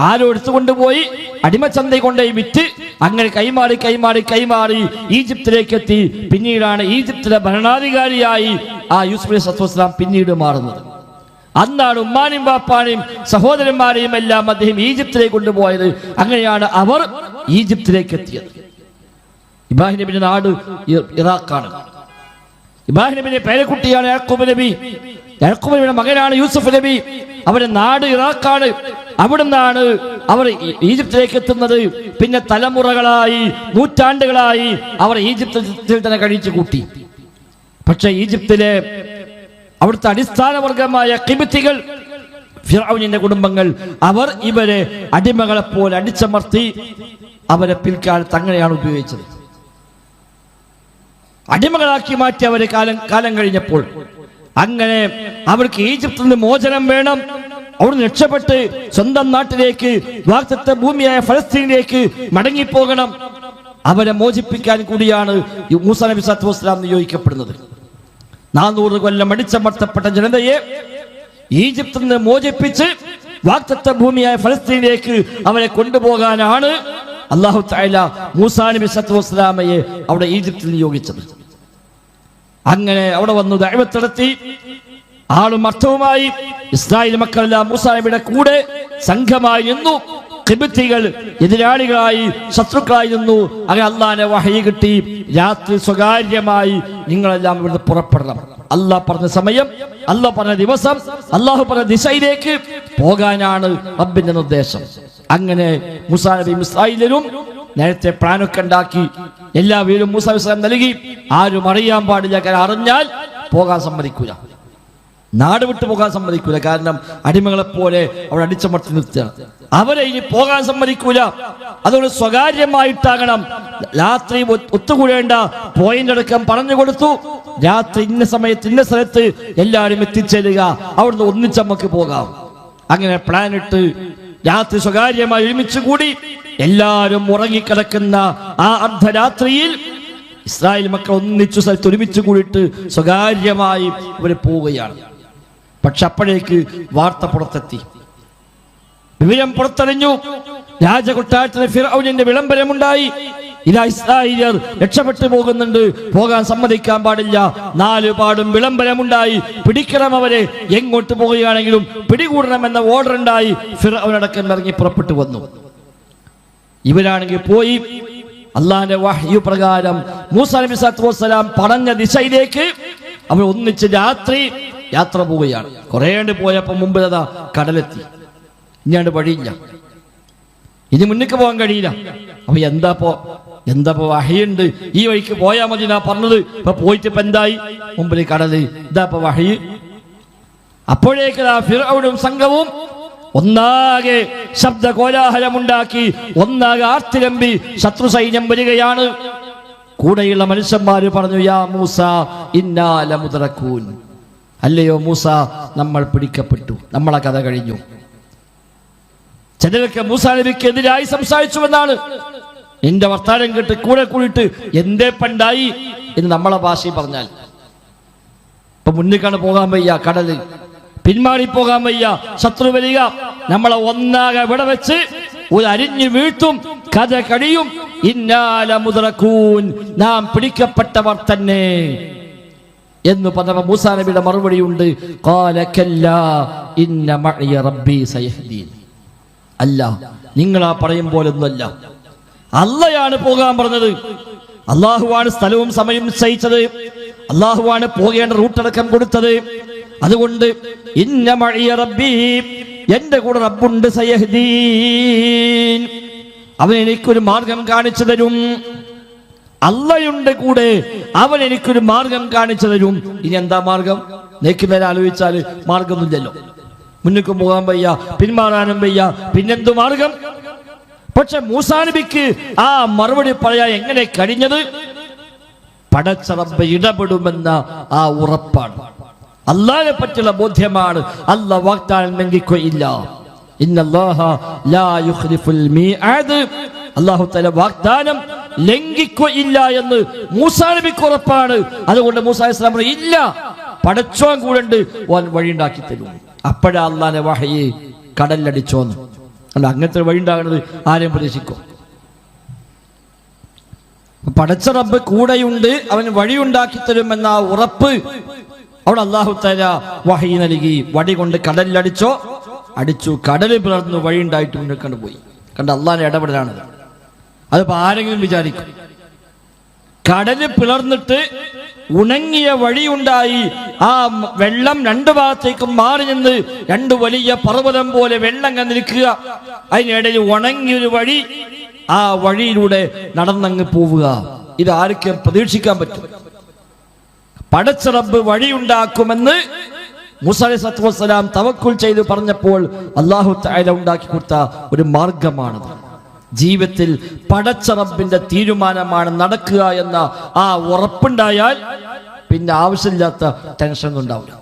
ആരോ എടുത്തുകൊണ്ടുപോയി അടിമച്ചന്തയിൽ കൊണ്ടുപോയി വിറ്റ് അങ്ങനെ കൈമാറി ഈജിപ്തിലേക്ക് എത്തി. പിന്നീടാണ് ഈജിപ്തിലെ ഭരണാധികാരിയായി ആ യൂസുഫ് അലൈഹി സ്വലാത്തു വസ്സലാം പിന്നീട് മാറുന്നത്. അന്നാണ് ഉമ്മാനെയും ബാപ്പാനെയും സഹോദരന്മാരെയും എല്ലാം അദ്ദേഹം ഈജിപ്തിലേക്ക് കൊണ്ടുപോയത്. അങ്ങനെയാണ് അവർ ഈജിപ്തിലേക്ക് എത്തിയത്. ഇബ്രാഹിം നബിയുടെ നാട് ഇറാഖാണ്. ഇബ്രാഹിം നബിയുടെ പേരക്കുട്ടിയാണ് യാക്കൂബ് നബി. യാക്കൂബ് നബിയുടെ മകനാണ് യൂസുഫ് നബി. അവരുടെ നാട് ഇറാഖാണ്. അവിടുന്നാണ് അവർ ഈജിപ്തിലേക്ക് എത്തുന്നത്. പിന്നെ തലമുറകളായി നൂറ്റാണ്ടുകളായി അവർ ഈജിപ്തിൽ തന്നെ കഴിച്ചു കൂട്ടി. പക്ഷെ ഈജിപ്തിലെ അവിടുത്തെ അടിസ്ഥാന വർഗമായ ഖിബ്തികൾ, ഫിർഔനിന്റെ കുടുംബങ്ങൾ, അവർ ഇവരെ അടിമകളെ പോലെ അടിച്ചമർത്തി അവരെ പിൽക്കാലത്ത് അങ്ങനെയാണ് ഉപയോഗിച്ചത്. അടിമകളാക്കി മാറ്റി അവരെ കാലം കഴിഞ്ഞപ്പോൾ അങ്ങനെ അവർക്ക് ഈജിപ്തിൽ നിന്ന് മോചനം വേണം. അവിടുന്ന് രക്ഷപ്പെട്ട് സ്വന്തം നാട്ടിലേക്ക്, വാഗ്ദത്ത ഭൂമിയായ ഫലസ്തീനിലേക്ക് മടങ്ങിപ്പോകണം. അവരെ മോചിപ്പിക്കാൻ കൂടിയാണ് മൂസാ നബി സ്വല്ലല്ലാഹു അലൈഹി വസല്ലം നിയോഗിക്കപ്പെടുന്നത്. 400 കൊല്ലം അടിച്ചമർത്തപ്പെട്ട ജനതയെ ഈജിപ്തിൽ നിന്ന് മോചിപ്പിച്ച് വാഗ്ദത്ത ഭൂമിയായ ഫലസ്തീനിലേക്ക് അവരെ കൊണ്ടുപോകാനാണ് അല്ലാഹു തആല മൂസാ നബി സ്വല്ലല്ലാഹു അലൈഹി വസല്ലമയെ അവിടെ ഈജിപ്തിൽ നിയോഗിച്ചത്. അങ്ങനെ അവിടെ വന്നു ദഅവത്ത് നടത്തി. ആളും അർത്ഥവുമായി ഇസ്രായേൽ മക്കളെല്ലാം മൂസാ നബിയുടെ കൂടെ സംഘമായി നിന്നു. ഖിബ്തികൾ എതിരാളികളായി, ശത്രുക്കളായി നിന്നു. അങ്ങനെ അള്ളാഹിന്റെ വഹയി കിട്ടി. രാത്രി സ്വകാര്യമായി നിങ്ങളെല്ലാം ഇവിടുന്ന് പുറപ്പെടണം. അള്ളാഹ് പറഞ്ഞ സമയം, അള്ളാഹ് പറഞ്ഞ ദിവസം, അള്ളാഹു പറഞ്ഞ ദിശയിലേക്ക് പോകാനാണ് റബ്ബിന്റെ നിർദ്ദേശം. അങ്ങനെ മൂസാ നബിയും ഇസ്രായേലും നേരത്തെ പ്ലാനൊക്കെ ഉണ്ടാക്കി എല്ലാ വീരും മൂസാ നബി സ്വല്ലല്ലാഹു നൽകി. ആരും അറിയാൻ പാടില്ല. കാരണം അറിഞ്ഞാൽ പോകാൻ സമ്മതിക്കൂല, നാട് വിട്ടു പോകാൻ സമ്മതിക്കൂല. കാരണം അടിമകളെ പോലെ അവിടെ അടിച്ചമർത്തി നിർത്തുകയാണ്. അവരെ ഇനി പോകാൻ സമ്മതിക്കൂല. അതുകൊണ്ട് സ്വകാര്യമായിട്ടാകണം. രാത്രി ഒത്തുകൂടേണ്ട പോയിന്റ് അടക്കം പറഞ്ഞു കൊടുത്തു. രാത്രി ഇന്ന സമയത്ത് ഇന്ന സ്ഥലത്ത് എല്ലാവരും എത്തിച്ചേരുക, അവിടുന്ന് ഒന്നിച്ച് നമുക്ക് പോകാം. അങ്ങനെ പ്ലാൻ ഇട്ട് രാത്രി സ്വകാര്യമായി ഒരുമിച്ച് കൂടി. എല്ലാവരും ഉറങ്ങിക്കിടക്കുന്ന ആ അർദ്ധരാത്രിയിൽ ഇസ്രായേൽ മക്കൾ ഒന്നിച്ചു സ്ഥലത്ത് ഒരുമിച്ച് കൂടിയിട്ട് സ്വകാര്യമായി അവർ പോവുകയാണ്. പക്ഷെ അപ്പോഴേക്ക് വാർത്ത പുറത്തെത്തി, വിവരം പുറത്തറിഞ്ഞു. രാജകൊട്ടാരത്തിന് ഫിർഔനിന്റെ വിളംബരമുണ്ടായി. ഇതാ ഇസ്രായേലിയർ രക്ഷപ്പെട്ടു പോകുന്നുണ്ട്, പോകാൻ സമ്മതിക്കാൻ പാടില്ല. 4 പാടും വിളംബരമുണ്ടായി. പിടിക്കണം, അവരെ എങ്ങോട്ട് പോവുകയാണെങ്കിലും പിടികൂടണമെന്ന ഓർഡർ ഉണ്ടായി. ഫിർഔനടക്കം ഇറങ്ങി പുറപ്പെട്ടു വന്നു. ഇവരാണെങ്കിൽ പോയി അള്ളാഹിന്റെ വഹ്യു പ്രകാരം മൂസാ നബി സ്വല്ലല്ലാഹു അലൈഹി വസല്ലം പറഞ്ഞ ദിശയിലേക്ക് അവർ ഒന്നിച്ച് രാത്രി യാത്ര പോവുകയാണ്. കുറേണ്ട് പോയപ്പോ മുമ്പ് അതാ കടലെത്തി. ഇനിയാണ്ട് വഴിയില്ല, ഇനി മുന്നിക്ക് പോകാൻ കഴിയില്ല. അപ്പൊ എന്താ വഹയുണ്ട്, ഈ വഴിക്ക് പോയാൽ മതി എന്നാ പറഞ്ഞത്. ഇപ്പൊ പോയിട്ട് ഇപ്പൊ എന്തായി? മുമ്പിൽ കടല്, ഇതാ ഇപ്പൊ വഹയ്. അപ്പോഴേക്ക് ഫിർഔനും സംഘവും ഒന്നാകെ ശബ്ദ കോലാഹലമുണ്ടാക്കി, ഒന്നാകെ ആർത്തിരമ്പി ശത്രു സൈന്യം വരികയാണ്. കൂടെയുള്ള മനുഷ്യന്മാര് പറഞ്ഞു, യാ മൂസ ഇന്നാ ലമുദ്റകൂൻ, അല്ലയോ മൂസ, നമ്മൾ പിടിക്കപ്പെട്ടു, നമ്മളെ കഥ കഴിഞ്ഞു. ചിലരൊക്കെ മൂസാ നബിക്ക് എതിരായി സംസാരിച്ചുവെന്നാണ്. നിന്റെ വർത്താനം കേട്ട് കൂടെ കൂടിയിട്ട് എന്തേ പണ്ടായി എന്ന് നമ്മളെ ഭാഷയിൽ പറഞ്ഞാൽ. ഇപ്പൊ മുന്നിക്കാണ് പോകാൻ വയ്യ, കടല് പിന്മാറിപ്പോകാൻ വയ്യ, ശത്രു വരിക, നമ്മളെ ഒന്നാകെ ഇവിടെ വെച്ച് ഒരു അരിഞ്ഞു വീഴ്ത്തും, കഥ കഴിയും. ഇന്നാല മുദ്റകൂൻ, നാം പിടിക്കപ്പെട്ടവർ തന്നെ എന്ന് പറഞ്ഞ മൂസാ നബിയുടെ മറുപടിയുണ്ട്, ഖാല കല്ലാ ഇന്ന മഅയ റബ്ബി സയഹ്ദീൻ. അല്ല, നിങ്ങളാ പറയും പോലൊന്നുമല്ല. അള്ളയാണ് പോകാൻ പറഞ്ഞത്. അള്ളാഹുവാണ് സ്ഥലവും സമയവും നിശ്ചയിച്ചത്. അള്ളാഹുവാണ് പോകേണ്ട റൂട്ടടക്കം കൊടുത്തത്. അതുകൊണ്ട് ഇന്ന മഅയ റബ്ബി, എന്റെ കൂടെ റബ്ബുണ്ട്, സയഹ്ദീൻ, അവൻ എനിക്കൊരു മാർഗം കാണിച്ചു തരും. അള്ളയുണ്ട് കൂടെ, അവൻ എനിക്കൊരു മാർഗം കാണിച്ചു തരും. ഇനി എന്താ മാർഗം? നേരെ ആലോചിച്ചാല് മാർഗമൊന്നുമില്ലല്ലോ. മുന്നിക്ക് പോകാൻ വയ്യ, പിന്മാറാനും വയ്യ, പിന്നെന്തു മാർഗം? പക്ഷെ മൂസാ നബിക്ക് ആ മറുപടി പറയാൻ എങ്ങനെ കഴിഞ്ഞത്? പടച്ച റബ്ബ് ഇടപെടുമെന്ന ആ ഉറപ്പാണ്, അല്ലാഹുവിനെ പറ്റിയുള്ള ബോധ്യമാണ്. അല്ലാഹു വാഗ്ദാനം ലംഘിക്കുകയില്ല. ഇന്നല്ലാഹ ലാ യുഖ്ലിഫുൽ മീആദ്, അല്ലാഹു തആല വാഗ്ദാനം ലംഘിക്കുകയില്ല എന്ന് മൂസാ നബിക്ക് ഉറപ്പാണ്. അതുകൊണ്ട് മൂസാ അലൈഹി സ്വലാം പറഞ്ഞു, ഇല്ല, പടച്ചോൻ കൂടെ ഓൻ വഴി ഉണ്ടാക്കി തരും. അപ്പോഴാ അള്ളാന്റെ വഹയി കടലിലടിച്ചോന്ന്. അല്ല, അങ്ങനത്തെ വഴി ഉണ്ടാകുന്നത് ആരെയും പ്രതീക്ഷിക്കും? പടച്ച റബ്ബ് കൂടെയുണ്ട്, അവന് വഴിയുണ്ടാക്കി തരുമെന്ന ആ ഉറപ്പ് അവിടെ അല്ലാഹു തആല വഹയി നൽകി. വടി കൊണ്ട് കടലിലടിച്ചോ, അടിച്ചു, കടല് പിളർന്നു, വഴി ഉണ്ടായിട്ട് മുന്നോട്ട് പോയി. കണ്ട അള്ളാന്റെ ഇടപെടലാണത്. അതിപ്പോ ആരെങ്കിലും വിചാരിക്കും കടല് പിളർന്നിട്ട് ഉണങ്ങിയ വഴിയുണ്ടായി, ആ വെള്ളം രണ്ടു ഭാഗത്തേക്കും മാറി നിന്ന് രണ്ട് വലിയ പർവ്വതം പോലെ വെള്ളം കന്നിരിക്കുക, അതിനിടയിൽ ഉണങ്ങിയൊരു വഴി, ആ വഴിയിലൂടെ നടന്നങ്ങ് പോവുക. ഇത് ആർക്കും പ്രതീക്ഷിക്കാൻ പറ്റും? പടച്ച റബ്ബ് വഴിയുണ്ടാക്കുമെന്ന് മൂസ അലൈഹിസ്സലാത്തു വസ്സലാം തവക്കുൽ ചെയ്ത് പറഞ്ഞപ്പോൾ അല്ലാഹു തആല ഉണ്ടാക്കി കൊടുത്ത ഒരു മാർഗമാണത്. ജീവിതത്തിൽ പടച്ച റബ്ബിന്റെ തീരുമാനമാണ് നടക്കുക എന്ന ആ ഉറപ്പുണ്ടായാൽ പിന്നെ ആവശ്യമില്ലാത്ത ടെൻഷൻ ഉണ്ടാവില്ല.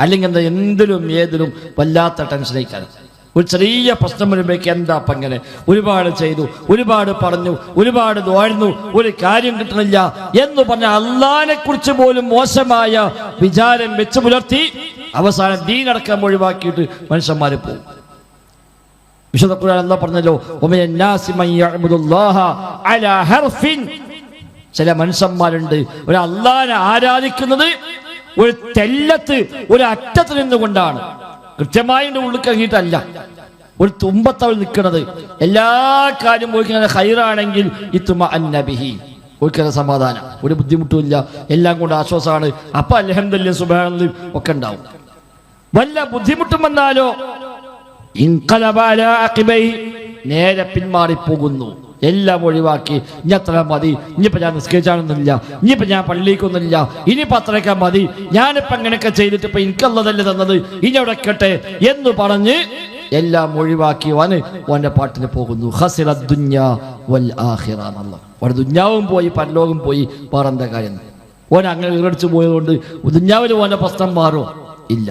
അല്ലെങ്കിൽ എന്താ, എന്തിലും ഏതിലും വല്ലാത്ത ടെൻഷനേക്കാണ്. ഒരു ചെറിയ പ്രശ്നം വരുമ്പോഴേക്ക് എന്താ അപ്പം ഇങ്ങനെ, ഒരുപാട് ചെയ്തു, ഒരുപാട് പറഞ്ഞു, ഒരുപാട് ദുആയിരുന്നു, ഒരു കാര്യം കിട്ടണില്ല എന്ന് പറഞ്ഞ അള്ളാഹിനെ കുറിച്ച് പോലും മോശമായ വിചാരം വെച്ച് പുലർത്തി അവസാനം ദീനടക്കം ഒഴിവാക്കിയിട്ട് മനുഷ്യന്മാരെ പോകും. വിശുദ്ധ ഖുർആൻ അല്ലാഹു പറഞ്ഞല്ലോ, ചില മനുഷ്യന്മാരുണ്ട് ഒരു അള്ളാഹിനെ ആരാധിക്കുന്നത് ഒരു തെല്ലത്ത്, ഒരു അറ്റത്ത് നിന്നുകൊണ്ടാണ്. കൃത്യമായി ഉള്ളിൽ കഴിഞ്ഞിട്ടല്ല, ഒരു തുമ്പത്തവൾ നിൽക്കുന്നത്. എല്ലാ കാര്യം പോയിക്കുന്ന ഹൈറാണെങ്കിൽ ഇത്മഅന്നബിഹി, ഒരിക്കലും സമാധാനം, ഒരു ബുദ്ധിമുട്ടുമില്ല, എല്ലാം കൊണ്ട് ആശ്വാസമാണ്. അപ്പൊ അൽഹംദുലില്ലാഹ് സുബ്ഹാനല്ലാഹ് ഒക്കെ ഉണ്ടാവും. വല്ല ബുദ്ധിമുട്ടും വന്നാലോ നേരെ പിന്മാറിപ്പോകുന്നു, എല്ലാം ഒഴിവാക്കി. ഇനി അത്ര മതി, ഇനിയിപ്പോ ഞാൻ നിസ്കരിച്ചാണെന്നില്ല, ഇനിയിപ്പോ ഞാൻ പള്ളിക്കൊന്നുമില്ല, ഇനിയിപ്പോ അത്രയൊക്കെ മതി, ഞാനിപ്പോ അങ്ങനെയൊക്കെ ചെയ്തിട്ട് ഇപ്പൊ എനിക്കല്ലതല്ലേ തന്നത്, ഇനി അവിടെ കേട്ടെ എന്ന് പറഞ്ഞ് എല്ലാം ഒഴിവാക്കി ഓന്റെ പാട്ടിന് പോകുന്നു. ഖസിറദ് ദുനിയ വൽ ആഖിറ, അവിടെ ദുനിയാവും പോയി പരലോകം പോയി, വേറെന്താ കാര്യം? ഓൻ അങ്ങനെ വിറടിച്ചു പോയതുകൊണ്ട് ദുനിയാവിൽ ഓന്റെ പ്രശ്നം മാറോ? ഇല്ല.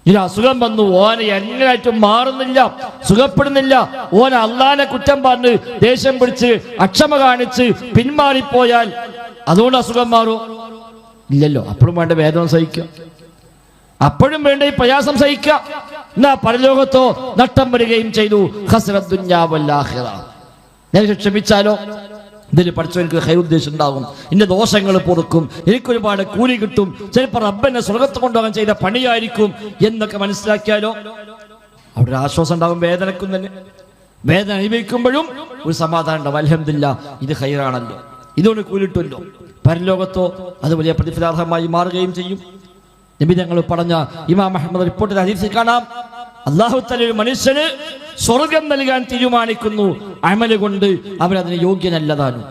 ഇനി അസുഖം വന്നു, ഓനെ എങ്ങനെയായിട്ടും മാറുന്നില്ല, സുഖപ്പെടുന്നില്ല. ഓൻ അള്ളാനെ കുറ്റം പറഞ്ഞ് ദേഷ്യം പിടിച്ച് അക്ഷമ കാണിച്ച് പിന്മാറിപ്പോയാൽ അതുകൊണ്ട് അസുഖം മാറും? ഇല്ലല്ലോ. അപ്പോഴും വേണ്ട വേദന സഹിക്കുക, അപ്പോഴും വേണ്ട ഈ പ്രയാസം സഹിക്കുക. എന്നാ പരലോകത്തോ നഷ്ടം വരികയും ചെയ്തു. ഖസ്റദ് ദുനിയ വൽ ആഖിറ. ഞാൻ ക്ഷമിച്ചാലോ, ഇതിൽ പഠിച്ചോ എനിക്ക് ഹൈറുദ്ദേശം ഉണ്ടാകും, എന്റെ ദോഷങ്ങൾ പൊറുക്കും, എനിക്കൊരുപാട് കൂലി കിട്ടും, ചിലപ്പോൾ റബ്ബെന്നെ സ്വർഗത്ത് കൊണ്ടുപോകാൻ ചെയ്ത പണിയായിരിക്കും എന്നൊക്കെ മനസ്സിലാക്കിയാലോ അവിടെ ആശ്വാസം ഉണ്ടാകും. വേദനക്കും തന്നെ, വേദന അനുഭവിക്കുമ്പോഴും ഒരു സമാധാനം ഉണ്ടാവും. അൽഹംദുലില്ലാഹ്, ഇത് ഹൈറാണല്ലോ, ഇതുകൊണ്ട് കൂലിട്ടുമല്ലോ. പരലോകത്തോ അത് വലിയ പ്രതിഫലാർഹമായി മാറുകയും ചെയ്യും. നബി ഞങ്ങൾ പറഞ്ഞ ഇമാം അഹ്മദ് റിപ്പോർട്ടിൽ ഹദീസിൽ കാണാം, അല്ലാഹു തആല ഒരു മനുഷ്യന് സ്വർഗം നൽകാൻ തീരുമാനിക്കുന്നു, അമല് കൊണ്ട് അവരതിന് യോഗ്യനല്ലതാനും.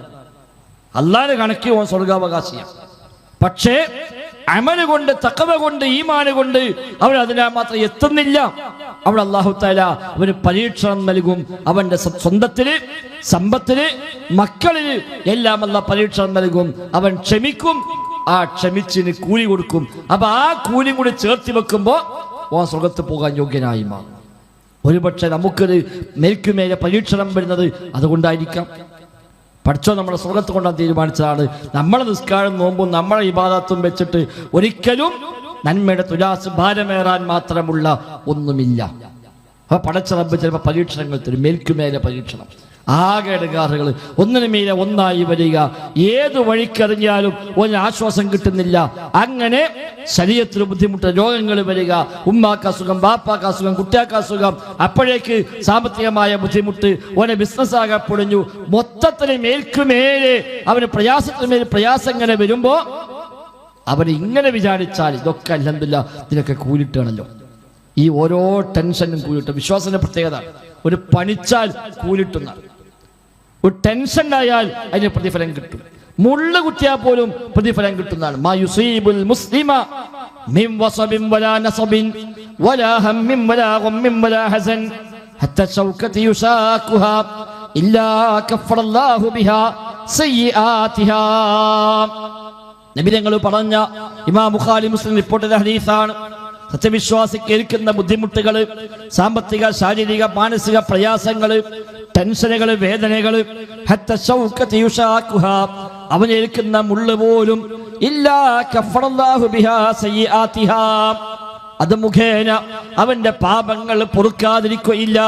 അല്ലാഹുവിന്റെ കണക്ക് ഓൻ സ്വർഗാവകാശിയാണ്. പക്ഷേ അമല് കൊണ്ട്, തഖ്വ കൊണ്ട്, ഈമാന് കൊണ്ട് അവർ അതിനാ മാത്രം എത്തുന്നില്ല. അവിടെ അല്ലാഹു തആല അവന് പരീക്ഷണം നൽകും. അവന്റെ സ്വന്തത്തില്, സമ്പത്തില്, മക്കളില് എല്ലാം അല്ലാഹു പരീക്ഷണം നൽകും. അവൻ ക്ഷമിക്കും, ആ ക്ഷമിച്ചിന് കൂലി കൊടുക്കും. അപ്പൊ ആ കൂലി കൂടി ചേർത്തി വെക്കുമ്പോ ഓൻ സ്വർഗത്ത് പോകാൻ യോഗ്യനായി മാറും. ഒരുപക്ഷെ നമുക്കൊരു മേൽക്കുമേലെ പരീക്ഷണം വരുന്നത് അതുകൊണ്ടായിരിക്കാം. പഠിച്ചോ നമ്മളെ സ്വർഗത്ത് കൊണ്ടാൻ തീരുമാനിച്ചതാണ്. നമ്മളെ നിസ്കാരം, നോമ്പും നമ്മളെ ഇബാദത്തും വെച്ചിട്ട് ഒരിക്കലും നന്മയുടെ തുലാസ് ഭാരമേറാൻ മാത്രമുള്ള ഒന്നുമില്ല. അപ്പൊ പടച്ച റബ്ബ് ചിലപ്പോൾ പരീക്ഷണങ്ങൾ തരും, മേൽക്കുമേലെ പരീക്ഷണം. ആകെ ഇടങ്ങാറുകൾ, ഒന്നിനു മീതെ ഒന്നായി വരിക, ഏത് വഴിക്കറിഞ്ഞാലും ഒരു ആശ്വാസം കിട്ടുന്നില്ല. അങ്ങനെ ശരീരത്തിന് ബുദ്ധിമുട്ട്, രോഗങ്ങൾ വരിക, ഉമ്മാക്ക് അസുഖം, ബാപ്പാക്ക് അസുഖം, കുട്ടിയാക്ക് അസുഖം, അപ്പോഴേക്ക് സാമ്പത്തികമായ ബുദ്ധിമുട്ട്, ഓനെ ബിസിനസ് ആകെ പൊളിഞ്ഞു. മൊത്തത്തിന് മേൽക്കുമേലെ അവന് പ്രയാസത്തിന് മേൽ പ്രയാസം ഇങ്ങനെ വരുമ്പോ അവന് ഇങ്ങനെ വിചാരിച്ചാൽ ഇതൊക്കെ അൽഹംദുലില്ലാഹ് ഇതിനൊക്കെ കൂലിട്ടാണല്ലോ. ഈ ഓരോ ടെൻഷനും കൂലിട്ട്. വിശ്വാസത്തിന്റെ പ്രത്യേകത, ഒരു പണിച്ചാൽ കൂലിട്ടുന്ന, ഒരു ടെൻഷൻ ആയാൽ അതിന് പ്രതിഫലം കിട്ടും. മുള്ള കുത്തിയാൽ പോലും പ്രതിഫലം കിട്ടുന്നതാണ്. മാ യുസീബുൽ മുസ്ലിമ മിൻ വസബിൻ വലാ നസബിൻ വലാ ഹമ്മിൻ വലാ ഗമ്മിൻ വലാ ഹസൻ ഹത്ത ശൗകതി യുസാഖുഹാ ഇല്ലാ കഫറല്ലാഹു ബിഹാ സയ്യിആതിഹാ. നബി തങ്ങൾ പറഞ്ഞ ഇമാം ബുഖാരി മുസ്ലിം റിപ്പോർട്ട് ചെയ്ത ഹദീസാണ്. സത്യവിശ്വാസിക്ക് ഏൽക്കുന്ന ബുദ്ധിമുട്ടുകൾ, സാമ്പത്തിക, ശാരീരിക, മാനസിക പ്രയാസങ്ങൾ, ടെൻഷനുകൾ, വേദനകൾ, അവനേൽക്കുന്ന മുള്ളു പോലും ഇല്ലാ കഫറല്ലാഹു ബിഹാ സയ്യിആതിഹാ, അത് മുഖേന അവന്റെ പാപങ്ങൾ പൊറുക്കാതിരിക്കുകയില്ല.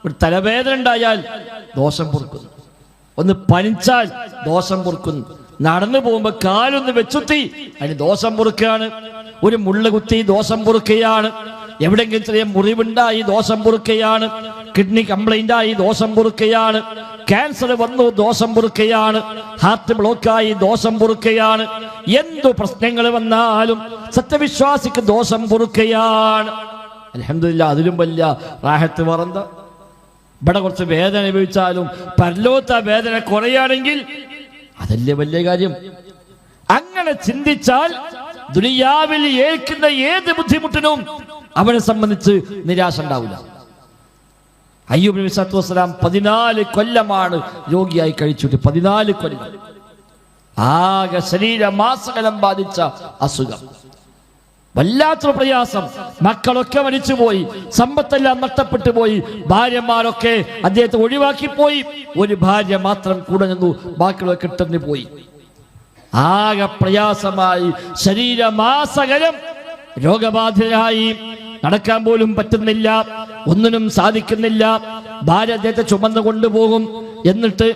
ഒരു തലവേദന ഉണ്ടായാൽ ദോഷം പൊറുക്കുന്നു, ഒന്ന് പനിച്ചാൽ ദോഷം പൊറുക്കുന്നു, നടന്നു പോകുമ്പോ കാലൊന്ന് വെച്ചുത്തി അതിന് ദോഷം പൊറുക്കുകയാണ്, ഒരു മുള്ളു കുത്തി ദോഷം പൊറുക്കുകയാണ്, എവിടെയെങ്കിലും ചെറിയ മുറിവുണ്ടായി ദോഷം പൊറുക്കുകയാണ്, കിഡ്നി കംപ്ലൈന്റ് ആയി ദോഷം പൊറുക്കുകയാണ്, ക്യാൻസർ വന്നു ദോഷം പൊറുക്കുകയാണ്, ഹാർട്ട് ബ്ലോക്കായി ദോഷം പൊറുക്കുകയാണ്, എന്തു പ്രശ്നങ്ങൾ വന്നാലും സത്യവിശ്വാസിക്ക് ദോഷം പൊറുക്കുകയാണ്. അൽഹംദുലില്ലാഹ്, അതിലും വലിയ റാഹത്ത് വേറെന്താ? ഇവിടെ കുറച്ച് വേദന അനുഭവിച്ചാലും പരലോകത്തെ വേദന കുറയാണെങ്കിൽ അതല്ലേ വലിയ കാര്യം. അങ്ങനെ ചിന്തിച്ചാൽ ദുനിയാവിൽ ഏൽക്കുന്ന ഏത് ബുദ്ധിമുട്ടിനും അവനെ സംബന്ധിച്ച് നിരാശ ഉണ്ടാവില്ല. അയ്യൂബ് നബി സല്ലല്ലാഹു അലൈഹി വസല്ലം 14 കൊല്ലമാണ് രോഗിയായി കഴിച്ചിട്ട്. 14 കൊല്ലം ആകെ ശരീരമാസകലം ബാധിച്ച അസുഖം, വല്ലാത്തൊരു പ്രയാസം. മക്കളൊക്കെ മരിച്ചുപോയി, സമ്പത്തെല്ലാം നഷ്ടപ്പെട്ടു പോയി, ഭാര്യമാരൊക്കെ അദ്ദേഹത്തെ ഒഴിവാക്കി പോയി, ഒരു ഭാര്യ മാത്രം കൂടെ നിന്നു, ബാക്കിയുള്ളവർക്ക് ഇട്ടെറിഞ്ഞു പോയി. ആകെ പ്രയാസമായി, ശരീരമാസകലം രോഗബാധിതരായി, നടക്കാൻ പോലും പറ്റുന്നില്ല, ഒന്നിനും സാധിക്കുന്നില്ല. ഭാര്യ അദ്ദേഹത്തെ ചുമന്നു കൊണ്ടുപോകും. എന്നിട്ട്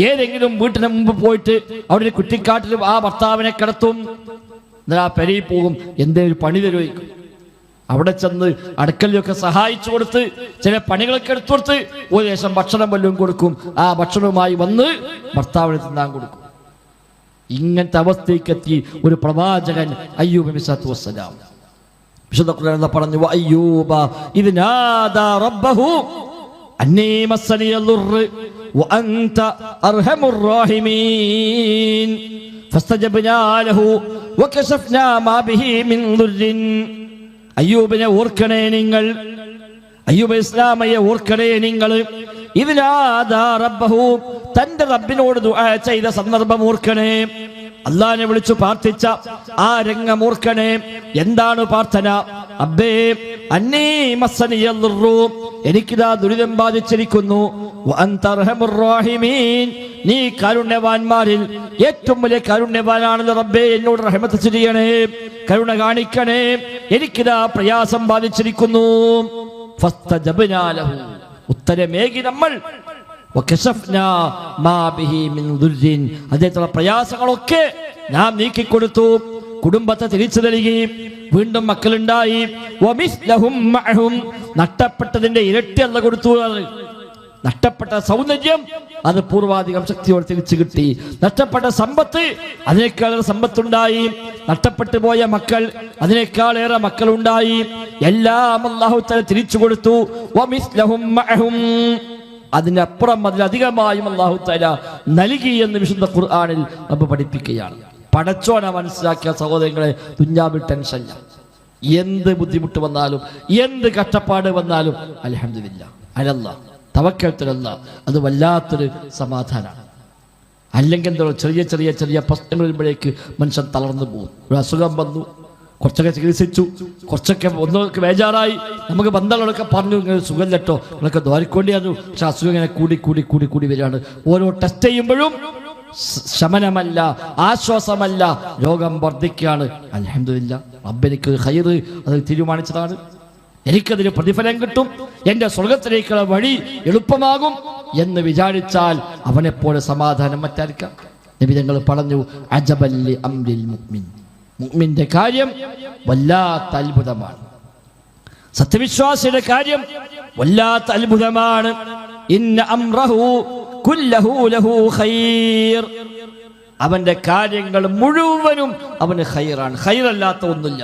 ഏതെങ്കിലും വീട്ടിന് മുമ്പ് പോയിട്ട് അവിടെ കുറ്റിക്കാട്ടിൽ ആ ഭർത്താവിനെ കിടത്തും. എന്നിട്ട് ആ പെരയിൽ പോകും, എന്തെങ്കിലും പണി തരുമായിരിക്കും. അവിടെ ചെന്ന് അടുക്കളയൊക്കെ സഹായിച്ചു കൊടുത്ത് ചില പണികളൊക്കെ എടുത്തു കൊടുത്ത് ഒരു ശേഷം ഭക്ഷണം വല്ലതും കൊടുക്കും. ആ ഭക്ഷണവുമായി വന്ന് ഭർത്താവിനെ തിന്നാൻ കൊടുക്കും. ഇങ്ങനത്തെ അവസ്ഥയ്ക്കെത്തി ഒരു പ്രവാചകൻ അയ്യൂബ് നബി സല്ലല്ലാഹു അലൈഹി വസല്ലം. വിശുദ്ധ ഖുർആൻ പറഞ്ഞു, വഅയ്യൂബ ഇദ് നാദാ റബ്ബഹു അന്നീ മസ്സനിയൽ ദുർറ് വഅൻത അർഹമുർ റഹീമീൻ ഫസ്തജബ്നാ ലഹു വകശഫ്നാ മാ ബിഹി മിൻ ദുർരിൻ. അയ്യൂബിനെ ഓർക്കണേ നിങ്ങൾ, അയ്യൂബ് ഇസ്ലാമയെ ഓർക്കണേ നിങ്ങൾ. ഇദ് നാദാ റബ്ബഹു, തന്റെ റബ്ബിനോട് ദുആ ചെയ്ത സന്ദർഭം ഓർക്കണേ, അല്ലാഹുവിനെ വിളിച്ചു പ്രാർത്ഥിച്ച ആ രംഗം ഓർക്കണേ. എന്താണ് പ്രാർത്ഥന? അബ്ബേ അന്നീ മസ്സനിയൽ ദുർറു, എനിക്കിതാ ദുരിതം ബാധിച്ചിരിക്കുന്നു. വഅൻത അർഹമുർ റഹീമീൻ, നീ കാരുണ്യവാന്മാരിൽ ഏറ്റവും വലിയ കാരുണ്യവാനാണല്ലോ റബ്ബേ, എന്നോട് റഹ്മത്ത് ചെയ്യണേ, കരുണ കാണിക്കണേ, എനിക്കിതാ പ്രയാസം ബാധിച്ചിരിക്കുന്നു. ഫസ്തജബ്നാ ലഹു, ഉത്തരമേകി നമ്മൾ. അദ്ദേഹത്തിലുള്ള പ്രയാസങ്ങളൊക്കെ നാം നീക്കിക്കൊടുത്തു, കുടുംബത്തെ തിരിച്ചു നൽകി, വീണ്ടും മക്കളുണ്ടായി. നഷ്ടപ്പെട്ടതിന്റെ ഇരട്ടി അല്ല കൊടുത്തു. നഷ്ടപ്പെട്ട സൗന്ദര്യം അത് പൂർവാധികം ശക്തിയോടെ തിരിച്ചു കിട്ടി. നഷ്ടപ്പെട്ട സമ്പത്ത് അതിനേക്കാളേറെ സമ്പത്തുണ്ടായി. നഷ്ടപ്പെട്ടു പോയ മക്കൾ അതിനേക്കാളേറെ മക്കളുണ്ടായി. എല്ലാം അല്ലാഹു തആല തിരിച്ചു കൊടുത്തു. അതിനപ്പുറം അതിലധികമായും അല്ലാഹു തആല നൽകി എന്ന് വിശുദ്ധ ഖുർആനിൽ റബ്ബ് പഠിപ്പിക്കുകയാണ്. പടച്ചോനെ മനസ്സിലാക്കിയ സഹോദരങ്ങളെ, ദുനിയാവിൽ ടെൻഷനില്ല. എന്ത് ബുദ്ധിമുട്ട് വന്നാലും എന്ത് കഷ്ടപ്പാട് വന്നാലും അൽഹംദുലില്ലാഹ് അലല്ലാഹ് തവക്കൽത്തുലല്ലാഹ്, അത് വല്ലാത്തൊരു സമാധാനമാണ്. അല്ലെങ്കിൽ എന്തോ ചെറിയ ചെറിയ ചെറിയ പ്രശ്നങ്ങൾ വരുമ്പോഴേക്ക് മനുഷ്യൻ തളർന്നു പോകും. ഒരു അസുഖം വന്നു, കുറച്ചൊക്കെ ചികിത്സിച്ചു, കുറച്ചൊക്കെ ഒന്നൊക്കെ ബേജാറായി, നമുക്ക് ബന്ധങ്ങളൊക്കെ പറഞ്ഞു ഇങ്ങനെ സുഖം കേട്ടോ, നിങ്ങളൊക്കെ ദ്വാരിക്കൊണ്ടിയായിരുന്നു. പക്ഷെ അസുഖം ഇങ്ങനെ കൂടി കൂടി കൂടി കൂടി വരികയാണ്. ഓരോ ടെസ്റ്റ് ചെയ്യുമ്പോഴും ശമനമല്ല, ആശ്വാസമല്ല, രോഗം വർദ്ധിക്കുകയാണ്. അൽഹംദുലില്ലാഹ്, റബ്ബ് എനിക്ക് ഖൈർ അത് തീരുമാനിച്ചതാണ്, എനിക്കതിന് പ്രതിഫലം കിട്ടും, എൻ്റെ സ്വർഗത്തിലേക്കുള്ള വഴി എളുപ്പമാകും എന്ന് വിചാരിച്ചാൽ അവനെപ്പോലെ സമാധാനം മറ്റായിരിക്കാം. നബി തങ്ങൾ പറഞ്ഞു, അജബല്ലി അംരിൽ മുഅ്മിൻ, മുഅ്മിന്റെ കാര്യം വല്ലാത്ത അത്ഭുതമാണ്, സത്യവിശ്വാസിയുടെ കാര്യം വല്ലാത്ത അത്ഭുതമാണ്. ഇന്ന അംറഹു കുല്ലഹു ലഹു ഖൈർ, അവന്റെ കാര്യങ്ങൾ മുഴുവനും അവന് ഖൈറാണ്, ഖൈറല്ലാത്ത ഒന്നുമില്ല.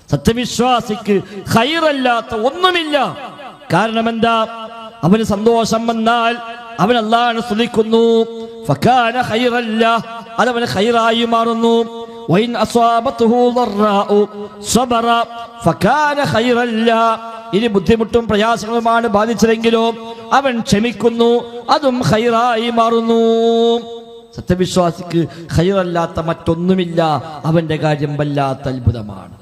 സത്യവിശ്വാസിക്ക് ഖൈറല്ലാത്ത ഒന്നുമില്ല. കാരണം എന്താ? അവന് സന്തോഷം വന്നാൽ അവൻ അല്ലാഹുവിനെ സ്തുതിക്കുന്നു, ഫകാന ഖൈറൻ ലഹു, അതവന് ഖൈറായി മാറുന്നു. വഇൻ അസ്വാബതുഹു ദർറാഉ സബറ ഫകാന ഖൈറൻ ലഹു, ഇനി ബുദ്ധിമുട്ടും പ്രയാസങ്ങളുമാണ് ബാധിച്ചതെങ്കിലോ അവൻ ക്ഷമിക്കുന്നു, അതും ഖൈറായി മാറുന്നു. സത്യവിശ്വാസിക്ക് ഖൈറല്ലാത്ത മറ്റൊന്നുമില്ല. അവന്റെ കാര്യം വല്ലാത്ത അത്ഭുതമാണ്.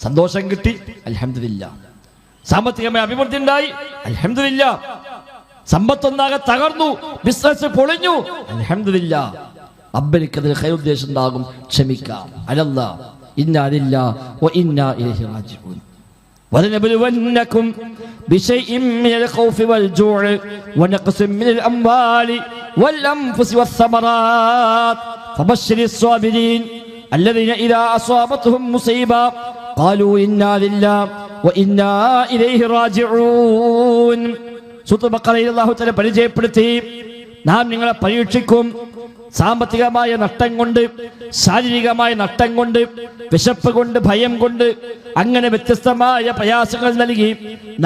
സന്തോഷം കിട്ടി, അൽഹംദുലില്ലാഹ്. സാമ്പത്തികമായ അഭിവൃദ്ധി ഉണ്ടായി, അൽഹംദുലില്ലാഹ്. സമ്പത്തൊന്നാകെ തകർന്നു, ബിസിനസ് പൊളിഞ്ഞു, അൽഹംദുലില്ലാഹ്. റബ്ബിനിക്കതിൽ ഖൈറുദ്ദേശം ഉണ്ടാകും, ക്ഷമിക്കാം. അലല്ലാ ഇന്നാ ലില്ലാഹി വ ഇന്നാ ഇലൈഹി റാജിഊൻ. وَلَنَبْلُوَنَّكُمْ بِشَيْءٍ مِّنَ الْخَوْفِ وَالْجُوعِ وَنَقْصٍ مِّنَ الْأَمْوَالِ وَالْأَنفُسِ وَالثَّمَرَاتِ فَبَشِّرِ الصَّابِرِينَ الَّذِينَ إِذَا أَصَابَتْهُمْ مُصِيبَةٌ قَالُوا إِنَّا لِلَّهِ وَإِنَّا إِلَيْهِ راجعون. സൂറത്തുൽ ബഖറയിൽ അല്ലാഹു തആല പരിചയപ്പെടുത്തി, നാം നിങ്ങളെ പരീക്ഷിക്കും സാമ്പത്തികമായ നഷ്ടം കൊണ്ട്, ശാരീരികമായ നഷ്ടം കൊണ്ട്, വിശപ്പ് കൊണ്ട്, ഭയം കൊണ്ട്, അങ്ങനെ വ്യത്യസ്തമായ പ്രയാസങ്ങൾ നൽകി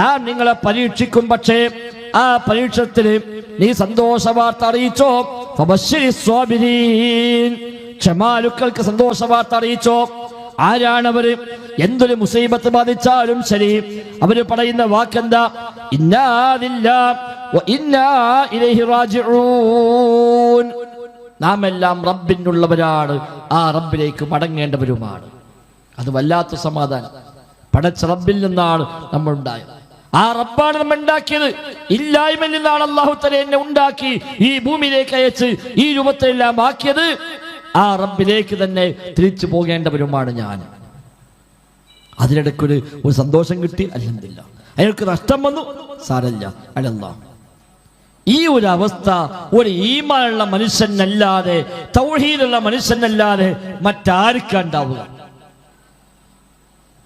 നാം നിങ്ങളെ പരീക്ഷിക്കും. പക്ഷേ ആ പരീക്ഷണത്തിന് നീ സന്തോഷവാർത്ത അറിയിച്ചോ. ഫബശ്ശിരിസ് സ്വാബിരീൻ, ക്ഷമാലുക്കൾക്ക് സന്തോഷവാർത്ത അറിയിച്ചോ. ആരാണവര്? എന്തൊരു മുസീബത്ത് ബാധിച്ചാലും ശരി അവര് പറയുന്ന വാക്കെന്താ? ഇന്നാ ലില്ലാഹി വ ഇന്നാ ഇലൈഹി റാജിഊൻ. നാം എല്ലാം റബ്ബിനുള്ളവരാണ്, ആ റബ്ബിലേക്ക് മടങ്ങേണ്ടവരുമാണ്. അത് വല്ലാത്ത സമാധാനം. പടച്ച റബ്ബിൽ നിന്നാണ് നമ്മൾ ഉണ്ടായത്. ആ റബ്ബാണ് നമ്മൾ ഉണ്ടാക്കിയത്. ഇല്ലായ്മയിൽ നിന്നാണ് അല്ലാഹു തആല എന്നെ ഉണ്ടാക്കി ഈ ഭൂമിയിലേക്ക് അയച്ച് ഈ രൂപത്തിലെല്ലാം ആക്കിയത്. ആ റബ്ബിലേക്ക് തന്നെ തിരിച്ചു പോകേണ്ടവരുമാണ് ഞാൻ. അതിനിടയ്ക്കൊരു സന്തോഷം കിട്ടി, അൽഹംദുലില്ലാഹ്. അയാൾക്ക് നഷ്ടം വന്നു, സാരല്ല, അലല്ലാഹ്. ഈ ഒരു അവസ്ഥ ഒരു ഈമാനുള്ള മനുഷ്യനല്ലാതെ, തൗഹീദുള്ള മനുഷ്യനല്ലാതെ മറ്റാർക്കുണ്ടാവുക?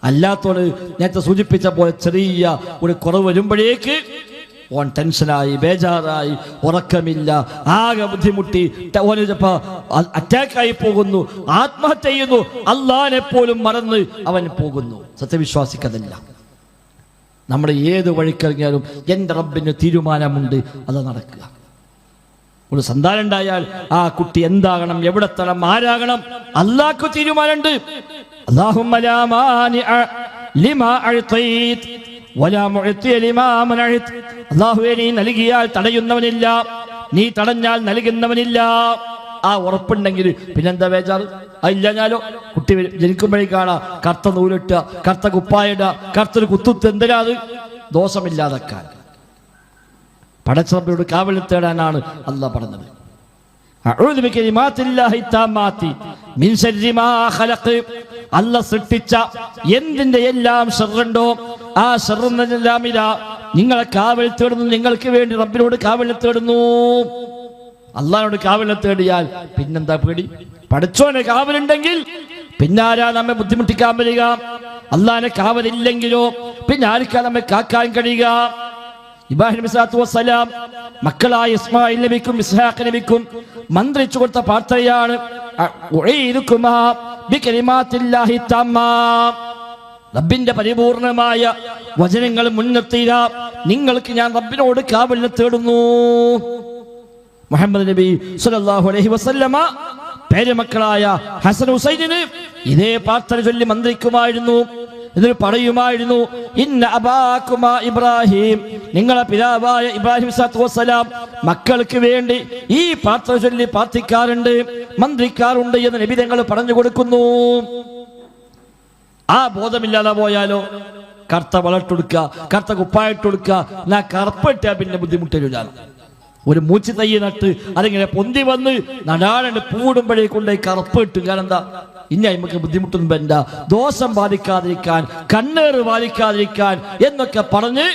അല്ലാത്തോട് നേരത്തെ സൂചിപ്പിച്ച പോലെ ചെറിയ ഒരു കുറവ് വരുമ്പോഴേക്ക് ഓൻ ടെൻഷനായി, ബേജാറായി, ഉറക്കമില്ല, ആകെ ബുദ്ധിമുട്ടി, ഓന് അറ്റാക്കായി പോകുന്നു, ആത്മഹത്യ ചെയ്യുന്നു, അള്ളാഹിനെ പോലും മറന്ന് അവൻ പോകുന്നു. സത്യവിശ്വാസിക്കതല്ല. നമ്മൾ ഏത് വഴിക്കിറങ്ങിയാലും എൻ്റെ റബ്ബിന് തീരുമാനമുണ്ട്, അത് നടക്കുക. ഒരു സന്താനം ഉണ്ടായാൽ ആ കുട്ടി എന്താകണം, എവിടെ എത്തണം, ആരാകണം, അല്ലാഹ്ക്ക് തീരുമാനമുണ്ട്. അല്ലാഹുമ്മ ലാ മാനിഅ ലിമാ അഅ്തൈത വലാ മുഅ്തിയ ലിമാ മനഅത. അല്ലാഹുവേ, നീ നൽകിയാൽ തടയുന്നവനില്ല, നീ തടഞ്ഞാൽ നൽകുന്നവനില്ല. ആ ഉറപ്പുണ്ടെങ്കിൽ പിന്നെന്താ ബേജാറ്? ഇല്ലഞ്ഞാലോ കുട്ടി ജനിക്കുമ്പോഴേ കാണാ കറുത്ത നൂലിട്ട, കറുത്ത കുപ്പായിട, കറുത്തൊരു കുത്തുത്ത്. എന്തിനാ അത്? ദോഷമില്ലാതാക്കാൻ, പടച്ചറബിയോട് കാവൽ തേടാനാണ് അല്ലാഹ് പറഞ്ഞത്. അഊദു ബികലിമാത്തില്ലാഹി താമ്മാത്തി മിൻ ശർരി മാ ഖലഖ്. അല്ലാഹ് സൃഷ്ടിച്ച എന്തിന്റെ എല്ലാം ശർറുണ്ടോ ആ ശർറിനെല്ലാം നിങ്ങളെ കാവൽ തേടുന്നു. നിങ്ങൾക്ക് വേണ്ടി റബ്ബിനോട് കാവൽ തേടുന്നു. അള്ളാഹിനോട് കാവൽ തേടിയാൽ പിന്നെന്താ പേടി? പടച്ചോനെ കാവലുണ്ടെങ്കിൽ പിന്നാരാ നമ്മെ ബുദ്ധിമുട്ടിക്കാൻ വരിക? അള്ളാഹിനെ കാവലില്ലെങ്കിലോ പിന്നെ ആർക്കാ നമ്മെ കാക്കാൻ കഴിയുക? ഇബ്രാഹിം നബി സ്വല്ലല്ലാഹു അലൈഹി വസല്ലം മക്കളായ ഇസ്മായിൽ നബിക്കും ഇസ്ഹാഖ് നബിക്കും മന്ത്രിച്ചു കൊടുത്ത പ്രാർത്ഥനയാണ് ഉഈദുകുമാ ബികലിമാത്തില്ലാഹി തമ്മാ. റബ്ബിന്റെ പരിപൂർണമായ വചനങ്ങൾ മുൻനിർത്തിയ നിങ്ങൾക്ക് ഞാൻ റബ്ബിനോട് കാവൽ തേടുന്നു. മുഹമ്മദ് നബി സ്വല്ലല്ലാഹു അലൈഹി വസല്ലമ പേരമക്കളായ ഹസൻ ഹുസൈനിന് ഇതേ പ്രാർത്ഥന ചൊല്ലി മന്ത്രിക്കുമായിരുന്നു. എന്നിട്ട് പറയുമായിരുന്നു, ഇന്ന അബാകുമാ ഇബ്രാഹിം, നിങ്ങളെ പിതാവായ ഇബ്രാഹിം സ്വല്ലല്ലാഹു അലൈഹി വസല്ലം മക്കൾക്ക് വേണ്ടി ഈ പ്രാർത്ഥന ചൊല്ലി പ്രാർത്ഥിക്കാറുണ്ട്, മന്ത്രിക്കാറുണ്ട് എന്ന് നബി തങ്ങൾ പറഞ്ഞു കൊടുക്കുന്നു. ആ ബോധമില്ലാതെ പോയാലോ? കറുത്ത വളർത്തെടുക്കുക, കറുത്ത കുപ്പായിട്ടെടുക്കുക, എന്നാ കറുപ്പിട്ടാ പിന്നെ ബുദ്ധിമുട്ടില്ല. ഒരു മൂച്ചി തൈ നട്ട് അതിങ്ങനെ പൊന്തി വന്ന് നടാണ്ട് പൂടുമ്പോഴേ കൊണ്ടുപോയി കറുപ്പ് ഇട്ട്. കാരണം എന്താ? ഇനി നമുക്ക് ബുദ്ധിമുട്ടൊന്നും വേണ്ട, ദോഷം ബാധിക്കാതിരിക്കാൻ, കണ്ണേറ് ബാധിക്കാതിരിക്കാൻ എന്നൊക്കെ പറഞ്ഞ്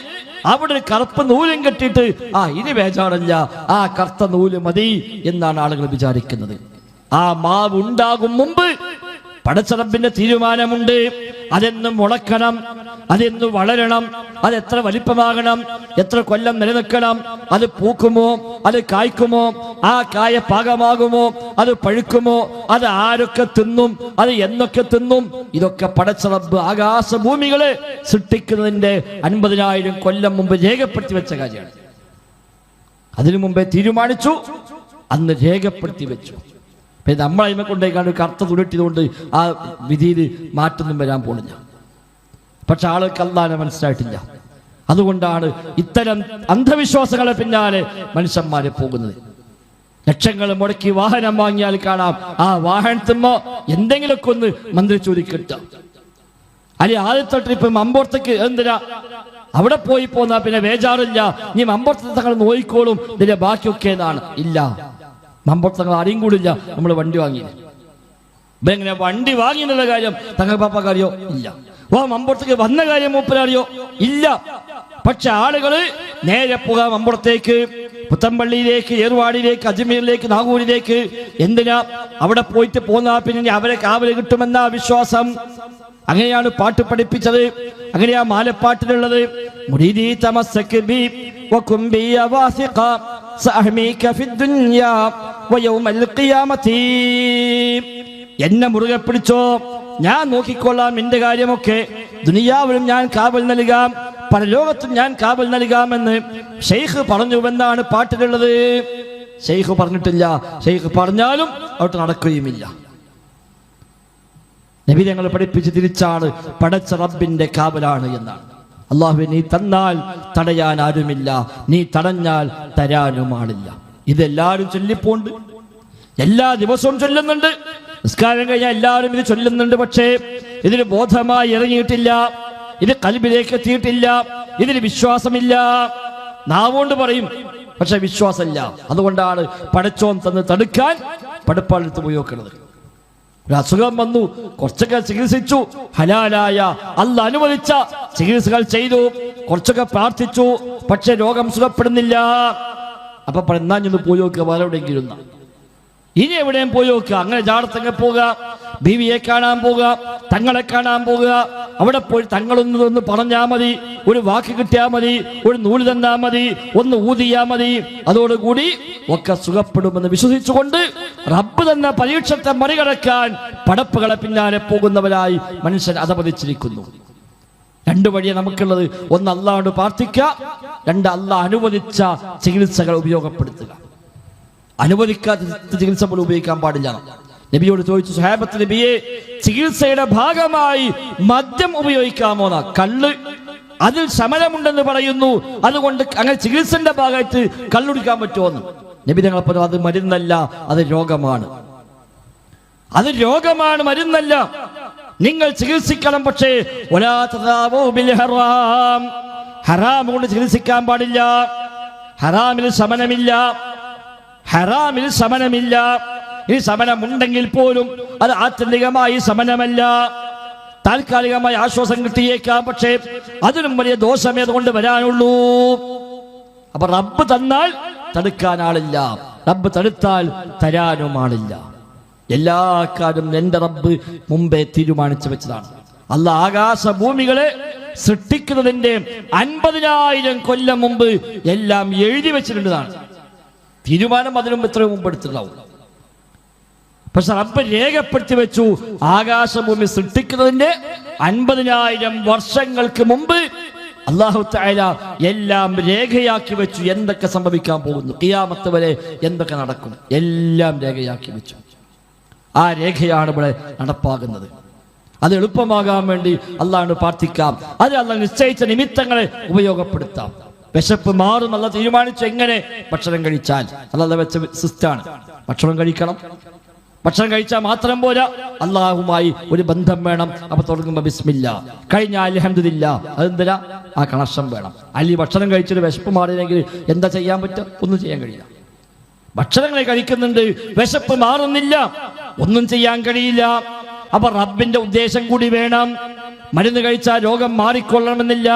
അവിടെ കറുപ്പ് നൂലും കെട്ടിയിട്ട് ഇനി ബേജാറില്ല, ആ കറുത്ത നൂല് മതി എന്നാണ് ആളുകൾ വിചാരിക്കുന്നത്. ആ മാവ് ഉണ്ടാകും മുമ്പ് പടച്ചറബിന്റെ തീരുമാനമുണ്ട്. അതെന്നും മുളക്കണം, അതെന്ന് വളരണം, അത് എത്ര വലിപ്പമാകണം, എത്ര കൊല്ലം നിലനിൽക്കണം, അത് പൂക്കുമോ, അത് കായ്ക്കുമോ, ആ കായ പാകമാകുമോ, അത് പഴുക്കുമോ, അത് ആരൊക്കെ തിന്നും, അത് എന്നൊക്കെ തിന്നും, ഇതൊക്കെ പടച്ചറബ് ആകാശഭൂമികളെ സൃഷ്ടിക്കുന്നതിന്റെ 50,000 കൊല്ലം മുമ്പ് രേഖപ്പെടുത്തി വെച്ച കാര്യമാണ്. അതിനു മുമ്പേ തീരുമാനിച്ചു, അന്ന് രേഖപ്പെടുത്തി വെച്ചു. പിന്നെ നമ്മളതിനെ കൊണ്ടേക്കാണ്ട് കറുത്ത തുരട്ടിയതുകൊണ്ട് ആ വിധിയിൽ മാറ്റൊന്നും വരാൻ പോണില്ല. പക്ഷെ ആൾക്ക് അല്ലാഹുവിനെ മനസ്സിലായിട്ടില്ല. അതുകൊണ്ടാണ് ഇത്തരം അന്ധവിശ്വാസങ്ങളെ പിന്നാലെ മനുഷ്യന്മാരെ പോകുന്നത്. ലക്ഷങ്ങൾ മുടക്കി വാഹനം വാങ്ങിയാൽ കാണാം ആ വാഹനത്തിന്മോ എന്തെങ്കിലുമൊക്കെ ഒന്ന് മന്ത്രിച്ചൂരി കിട്ടാം. അല്ലെ ആദ്യത്തെ ട്രിപ്പ് മമ്പോർത്തേക്ക് എന്തിനാ അവിടെ പോയി പോന്നാ പിന്നെ ബേജാറില്ല, നീ മമ്പോർത്തെ തങ്ങൾ നോയിക്കോളും ഇതിന്റെ ബാക്കിയൊക്കെ എന്നാണ്. ഇല്ല, മമ്പുറത്ത് തങ്ങൾ അറിയും കൂടില്ല നമ്മൾ വണ്ടി വാങ്ങിയില്ല. ഇപ്പൊ എങ്ങനെ വണ്ടി വാങ്ങി എന്നുള്ള കാര്യം തങ്ങൾ പാപ്പാക്ക് അറിയോ? ഇല്ല. മമ്പുറത്തേക്ക് വന്ന കാര്യം മൂപ്പരറിയോ? ഇല്ല. പക്ഷെ ആളുകള് നേരെ പോകാം മമ്പുറത്തേക്ക്, പുത്തമ്പള്ളിയിലേക്ക്, ഏർവാടിയിലേക്ക്, അജ്മീറിലേക്ക്, നാഗൂരിലേക്ക്. എന്തിനാ? അവിടെ പോയിട്ട് പോന്നാ പിന്നെ അവരെ കാവല് കിട്ടുമെന്ന വിശ്വാസം. അങ്ങനെയാണ് പാട്ട് പഠിപ്പിച്ചത്, അങ്ങനെയാ മാലപ്പാട്ടിലുള്ളത്. മുരീദി തമസ്സക് ബി വകും ബി വാസിഖ സഅഹ്മീക ഫിദ്ദുനിയാ വയൗമൽ ഖിയാമത്തി. എന്നെ മുറുകെ പിടിച്ചോ, ഞാൻ നോക്കിക്കൊള്ളാം നിന്റെ കാര്യമൊക്കെ. ദുനിയാവിലും ഞാൻ കാവൽ നൽകാം, പരലോകത്തും ഞാൻ കാവൽ നൽകാമെന്ന് ഷെയ്ഖ് പറഞ്ഞുവെന്നാണ് പാട്ടിലുള്ളത്. ഷെയ്ഖ് പറഞ്ഞിട്ടില്ല. ഷെയ്ഖ് പറഞ്ഞാലും അവിടെ നടക്കുകയുമില്ല. നബി ഞങ്ങൾ പഠിപ്പിച്ച് തിരിച്ചാണ് പടച്ച റബ്ബിന്റെ കാവലാണ് എന്നാണ്. അല്ലാഹുവേ, നീ തന്നാൽ തടയാൻ ആരുമില്ല, നീ തടഞ്ഞാൽ തരാനുമാണില്ല. ഇതെല്ലാവരും ചൊല്ലിപ്പോണ്ട്, എല്ലാ ദിവസവും ചൊല്ലുന്നുണ്ട്. നിസ്കാരം കഴിഞ്ഞാൽ എല്ലാവരും ഇത് ചൊല്ലുന്നുണ്ട്. പക്ഷേ ഇതിന് ബോധമായി ഇറങ്ങിയിട്ടില്ല, ഇത് ഖൽബിലേക്ക് എത്തിയിട്ടില്ല, ഇതിന് വിശ്വാസമില്ല. നാവുകൊണ്ട് പറയും, പക്ഷെ വിശ്വാസമില്ല. അതുകൊണ്ടാണ് പടച്ചോൻ തന്ന് തടുക്കാൻ പടപ്പാളെടുത്ത് പോയി നോക്കുന്നത്. ഒരു അസുഖം വന്നു, കുറച്ചൊക്കെ ചികിത്സിച്ചു, ഹലാലായ അല്ലാഹ് അനുവദിച്ച ചികിത്സകൾ ചെയ്തു, കുറച്ചൊക്കെ പ്രാർത്ഥിച്ചു, പക്ഷെ രോഗം സുഖപ്പെടുന്നില്ല. അപ്പൊ എന്നാ ചെന്ന് പോയി നോക്കുക, വേറെ എവിടെയെങ്കിലും ഇനി എവിടെയും പോയി നോക്കുക. അങ്ങനെ ജാടത്തങ്ങ് പോവുക, ബീവിയെ കാണാൻ പോവുക, തങ്ങളെ കാണാൻ പോവുക. അവിടെ പോയി തങ്ങളൊന്ന് പറഞ്ഞാൽ മതി, ഒരു വാക്ക് കിട്ടിയാൽ മതി, ഒരു നൂല് തന്നാ മതി, ഒന്ന് ഊതിയാ മതി, അതോടുകൂടി ഒക്കെ സുഖപ്പെടുമെന്ന് വിശ്വസിച്ചുകൊണ്ട് റബ്ബ് തന്ന പരീക്ഷത്തെ മറികടക്കാൻ പടപ്പുകളെ പിന്നാലെ പോകുന്നവരായി മനുഷ്യൻ അധപതിച്ചിരിക്കുന്നു. രണ്ടു വഴിയെ നമുക്കുള്ളത്. ഒന്ന് അല്ലാഹുവോട് പ്രാർത്ഥിക്കുക, രണ്ട് അല്ലാഹ് അനുവദിച്ച ചികിത്സകൾ ഉപയോഗപ്പെടുത്തുക. അനുവദിക്കാത്ത ചികിത്സ പോലും ഉപയോഗിക്കാൻ പാടില്ല. നബിയോട് ചോദിച്ചു സ്വഹാബത്ത്, നബിയെ, ചികിത്സയുടെ ഭാഗമായി മദ്യം ഉപയോഗിക്കാമോ? കള്ള്, അതിൽ ശമനമുണ്ടെന്ന് പറയുന്നു, അതുകൊണ്ട് അങ്ങനെ ചികിത്സന്റെ ഭാഗമായിട്ട് കള്ളുടിക്കാൻ പറ്റുമോന്ന് നബി തങ്ങൾ പറഞ്ഞു, അത് മരുന്നല്ല, അത് രോഗമാണ്. അത് രോഗമാണ്, മരുന്നല്ല. നിങ്ങൾ ചികിത്സിക്കണം, പക്ഷേ ഹറാം കൊണ്ട് ചികിത്സിക്കാൻ പാടില്ല. ഹറാമിൽ ശമനമില്ല, ഹറാമിൽ ശമനമില്ല. ഈ ശമനമുണ്ടെങ്കിൽ പോലും അത് ആത്യന്തികമായി ശമനമല്ല. താൽക്കാലികമായി ആശ്വാസം കിട്ടിയേക്കാം, പക്ഷേ അതിനും വലിയ ദോഷമേ അതുകൊണ്ട് വരാനുള്ളൂ. അപ്പൊ റബ്ബ് തന്നാൽ തടുക്കാൻ ആളില്ല, റബ്ബ് തടുത്താൽ തരാനുമാണില്ല. എല്ലാ കാര്യം എന്റെ റബ്ബ് മുമ്പേ തീരുമാനിച്ചു വെച്ചതാണ്. അല്ലാഹ് ആകാശഭൂമികളെ സൃഷ്ടിക്കുന്നതിന്റെ 50,000 കൊല്ലം മുമ്പ് എല്ലാം എഴുതി വെച്ചിട്ടുള്ളതാണ്. തീരുമാനം അതിനും എത്രയോ മുമ്പ് എടുത്തിട്ടുണ്ടാവും. പക്ഷെ റബ്ബ് രേഖപ്പെടുത്തി വെച്ചു, ആകാശഭൂമി സൃഷ്ടിക്കുന്നതിന്റെ 50,000 വർഷങ്ങൾക്ക് മുമ്പ് അല്ലാഹു തആല എല്ലാം രേഖയാക്കി വെച്ചു. എന്തൊക്കെ സംഭവിക്കാൻ പോകുന്നു, ഖിയാമത്ത് വരെ എന്തൊക്കെ നടക്കും, എല്ലാം രേഖയാക്കി വെച്ചു. ആ രേഖയാണ് ഇവിടെ നടപ്പാകുന്നത്. അത് എളുപ്പമാകാൻ വേണ്ടി അല്ലാഹുവിനോട് പ്രാർത്ഥിക്കാം. അത് അല്ലാഹ് നിശ്ചയിച്ച നിമിത്തങ്ങളെ ഉപയോഗപ്പെടുത്താം. വിശപ്പ് മാറും അല്ലാഹ് തീരുമാനിച്ചു. എങ്ങനെ? ഭക്ഷണം കഴിച്ചാൽ. അല്ലാഹ് വെച്ച സിസ്റ്റാണ്, ഭക്ഷണം കഴിക്കണം. ഭക്ഷണം കഴിച്ചാൽ മാത്രം പോരാ, അല്ലാഹുമായി ഒരു ബന്ധം വേണം. അപ്പൊ തുടങ്ങുമ്പോ ബിസ്മില്ലാ, കഴിഞ്ഞാൽ അൽഹംദുലില്ലാ, അതെന്തിനാ? ആ കണക്ഷൻ വേണം. അല്ലെങ്കിൽ ഭക്ഷണം കഴിച്ചിട്ട് വിശപ്പ് മാറിയില്ലെങ്കിൽ എന്താ ചെയ്യാൻ പറ്റുക? ഒന്നും ചെയ്യാൻ കഴിയില്ല. ഭക്ഷണങ്ങൾ കഴിക്കുന്നുണ്ട്, വിശപ്പ് മാറുന്നില്ല, ഒന്നും ചെയ്യാൻ കഴിയില്ല. അപ്പൊ റബ്ബിന്റെ ഉദ്ദേശം കൂടി വേണം. മരുന്ന് കഴിച്ചാൽ രോഗം മാറിക്കൊള്ളണമെന്നില്ല.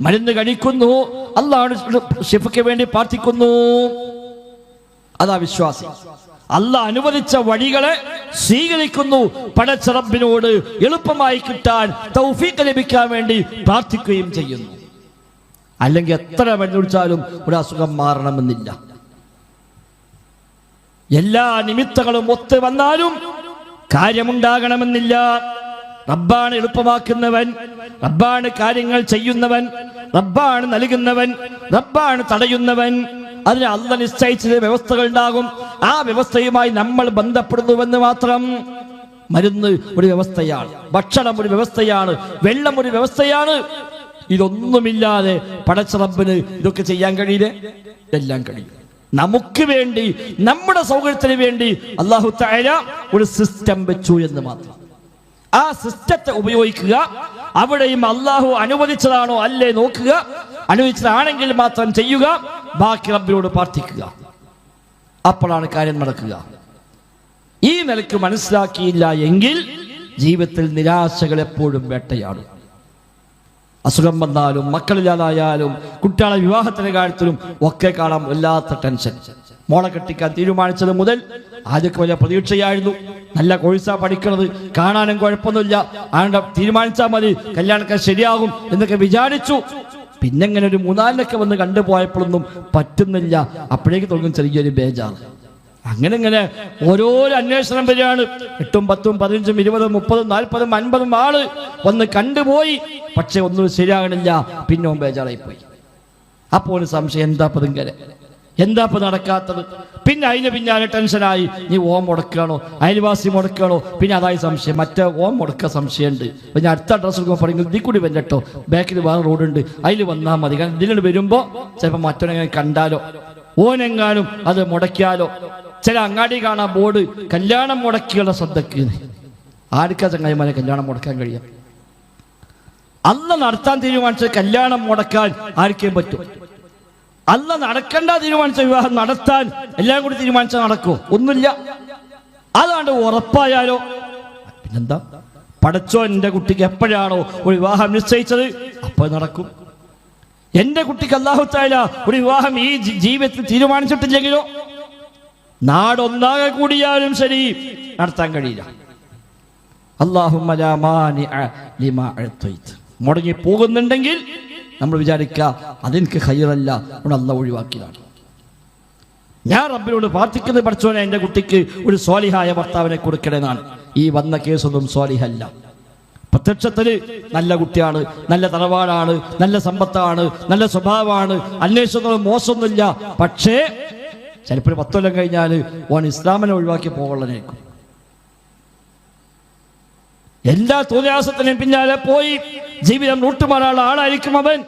മരുന്ന് കഴിക്കുന്നു, അല്ലാഹു ശിഫയ്ക്ക് വേണ്ടി പ്രാർത്ഥിക്കുന്നു, അതാ വിശ്വാസി. അല്ലാഹ് അനുവദിച്ച വഴികളെ സ്വീകരിക്കുന്നു, പടച്ച റബ്ബിനോട് എളുപ്പമായി കിട്ടാൻ തൗഫീഖ് ലഭിക്കാൻ വേണ്ടി പ്രാർത്ഥിക്കുകയും ചെയ്യുന്നു. അല്ലെങ്കിൽ എത്ര മരുന്ന് കുടിച്ചാലും ഒരു അസുഖം മാറണമെന്നില്ല. എല്ലാ നിമിത്തങ്ങളും ഒത്തു വന്നാലും കാര്യമുണ്ടാകണമെന്നില്ല. റബ്ബാണ് എളുപ്പമാക്കുന്നവൻ, റബ്ബാണ് കാര്യങ്ങൾ ചെയ്യുന്നവൻ, റബ്ബാണ് നൽകുന്നവൻ, റബ്ബാണ് തടയുന്നവൻ. അതിന് അല്ലാഹ് നിശ്ചയിച്ച വ്യവസ്ഥകൾ ഉണ്ടാകും. ആ വ്യവസ്ഥയുമായി നമ്മൾ ബന്ധപ്പെടുന്നുവെന്ന് മാത്രം. മരുന്ന് ഒരു വ്യവസ്ഥയാണ്, ഭക്ഷണം ഒരു വ്യവസ്ഥയാണ്, വെള്ളം ഒരു വ്യവസ്ഥയാണ്. ഇതൊന്നുമില്ലാതെ പടച്ച റബ്ബിന് ഇതൊക്കെ ചെയ്യാൻ കഴിയില്ലേ? എല്ലാം കഴിയും. നമുക്ക് വേണ്ടി, നമ്മുടെ സൗകര്യത്തിന് വേണ്ടി അല്ലാഹു തആല ഒരു സിസ്റ്റം വെച്ചു എന്ന് മാത്രം. ആ സിസ്റ്റത്തെ ഉപയോഗിക്കുക. അവിടെയും അല്ലാഹു അനുവദിച്ചതാണോ അല്ലേ നോക്കുക. അനുവദിച്ചതാണെങ്കിൽ മാത്രം ചെയ്യുക, ബാക്കി റബ്ബിനോട് പ്രാർത്ഥിക്കുക. അപ്പോഴാണ് കാര്യം നടക്കുക. ഈ നിലയ്ക്ക് മനസ്സിലാക്കിയില്ല എങ്കിൽ ജീവിതത്തിൽ നിരാശകൾ എപ്പോഴും വേട്ടയാടും. അസുഖം വന്നാലും മക്കളില്ലാതായാലും കുട്ടികളെ വിവാഹത്തിന്റെ കാര്യത്തിലും ഒക്കെ കാണാം വല്ലാത്ത ടെൻഷൻ. മോളെ കെട്ടിക്കാൻ തീരുമാനിച്ചത് മുതൽ ആദ്യമൊക്കെ വലിയ പ്രതീക്ഷയായിരുന്നു. നല്ല കോഴ്സാ പഠിക്കണത്, കാണാനും കുഴപ്പമൊന്നുമില്ല, ആണ്ട് തീരുമാനിച്ചാൽ മതി, കല്യാണമൊക്കെ ശരിയാകും എന്നൊക്കെ വിചാരിച്ചു. പിന്നെ ഇങ്ങനെ ഒരു 3-4 വന്ന് കണ്ടുപോയപ്പോഴൊന്നും പറ്റുന്നില്ല. അപ്പോഴേക്ക് തുടങ്ങും ചെറിയൊരു ബേജാറ്. അങ്ങനെ ഓരോരോ അന്വേഷണം വരികയാണ്. 8, 10, 15, 20, 30, 40, 50 ആള് വന്ന് കണ്ടുപോയി. പക്ഷെ ഒന്നും ശരിയാകണില്ല. പിന്നെ ഓൻ ബേജാറായി പോയി. അപ്പോൾ ഒരു സംശയം, എന്താ നടക്കാത്തത്? പിന്നെ അതിന് പിന്നാലെ ടെൻഷനായി. നീ ഓം മുടക്കുകയാണോ, അയൽവാസി മുടക്കുകയാണോ? പിന്നെ അതായി സംശയം, മറ്റേ ഓം മുടക്ക സംശയമുണ്ട്. അപ്പം ഞാൻ അടുത്ത അഡ്രസ്സ് കൊടുക്കുമ്പോൾ പറയുന്നത് ഇതിൽ കൂടി വരട്ടോ, ബാക്കിൽ വേറെ റോഡുണ്ട്, അതിൽ വന്നാൽ മതി. കാരണം ഇതിൽ വരുമ്പോൾ ചിലപ്പോൾ മറ്റൊരെങ്ങനെ കണ്ടാലോ, ഓനെങ്ങാനും അത് മുടക്കിയാലോ. ചില അങ്ങാടി കാണാൻ ബോർഡ് കല്യാണം മുടക്കിയുള്ള ശ്രദ്ധക്ക്. ആർക്കാ ചങ്ങായിമാരെ കല്യാണം മുടക്കാൻ കഴിയാം? അല്ല നടത്താൻ തീരുമാനിച്ചത് കല്യാണം മുടക്കാൻ ആർക്കേം പറ്റും? അല്ല നടക്കണ്ട തീരുമാനിച്ച വിവാഹം നടത്താൻ എല്ലാം കൂടി തീരുമാനിച്ചാൽ നടക്കുമോ? ഒന്നുമില്ല. അതാണ്ട് ഉറപ്പായാലോ പിന്നെന്താ? പടച്ചോ എൻ്റെ കുട്ടിക്ക് എപ്പോഴാണോ ഒരു വിവാഹം നിശ്ചയിച്ചത് അപ്പോൾ നടക്കും. എൻ്റെ കുട്ടിക്ക് അല്ലാഹു തആല ഒരു വിവാഹം ഈ ജീവിതത്തിൽ തീരുമാനിച്ചിട്ടില്ലെങ്കിലോ നാടൊന്നാകെ കൂടിയാലും ശരി നടത്താൻ കഴിയില്ല. അല്ലാഹുമ്മ ലാ മാനിഅ ലിമാ അഅ്തൈത. മുടങ്ങി പോകുന്നുണ്ടെങ്കിൽ നമ്മൾ വിചാരിക്കുക അതെനിക്ക് ഖൈറല്ല, അതുകൊണ്ട് അല്ലാഹു ഒഴിവാക്കിയതാണ്. ഞാൻ റബ്ബിനോട് പ്രാർത്ഥിക്കുന്നത് പഠിച്ചോനെ എൻ്റെ കുട്ടിക്ക് ഒരു സ്വാലിഹായ ഭർത്താവിനെ കൊടുക്കണമെന്നാണ്. ഈ വന്ന കേസൊന്നും സ്വാലിഹല്ല. പ്രത്യക്ഷത്തിൽ നല്ല കുട്ടിയാണ്, നല്ല തറവാടാണ്, നല്ല സമ്പത്താണ്, നല്ല സ്വഭാവമാണ്, അന്വേഷണങ്ങളും മോശമൊന്നുമില്ല. പക്ഷേ ചിലപ്പോൾ 10 കൊല്ലം കഴിഞ്ഞാൽ ഓൻ ഇസ്ലാമിനെ ഒഴിവാക്കി പോകണമെന്നേക്കും. എല്ലാ തോന്നിയാസത്തിനും പിന്നാലെ പോയി ജീവിതം നൂട്ടുമാറാനുള്ള ആളായിരിക്കും അവൻ.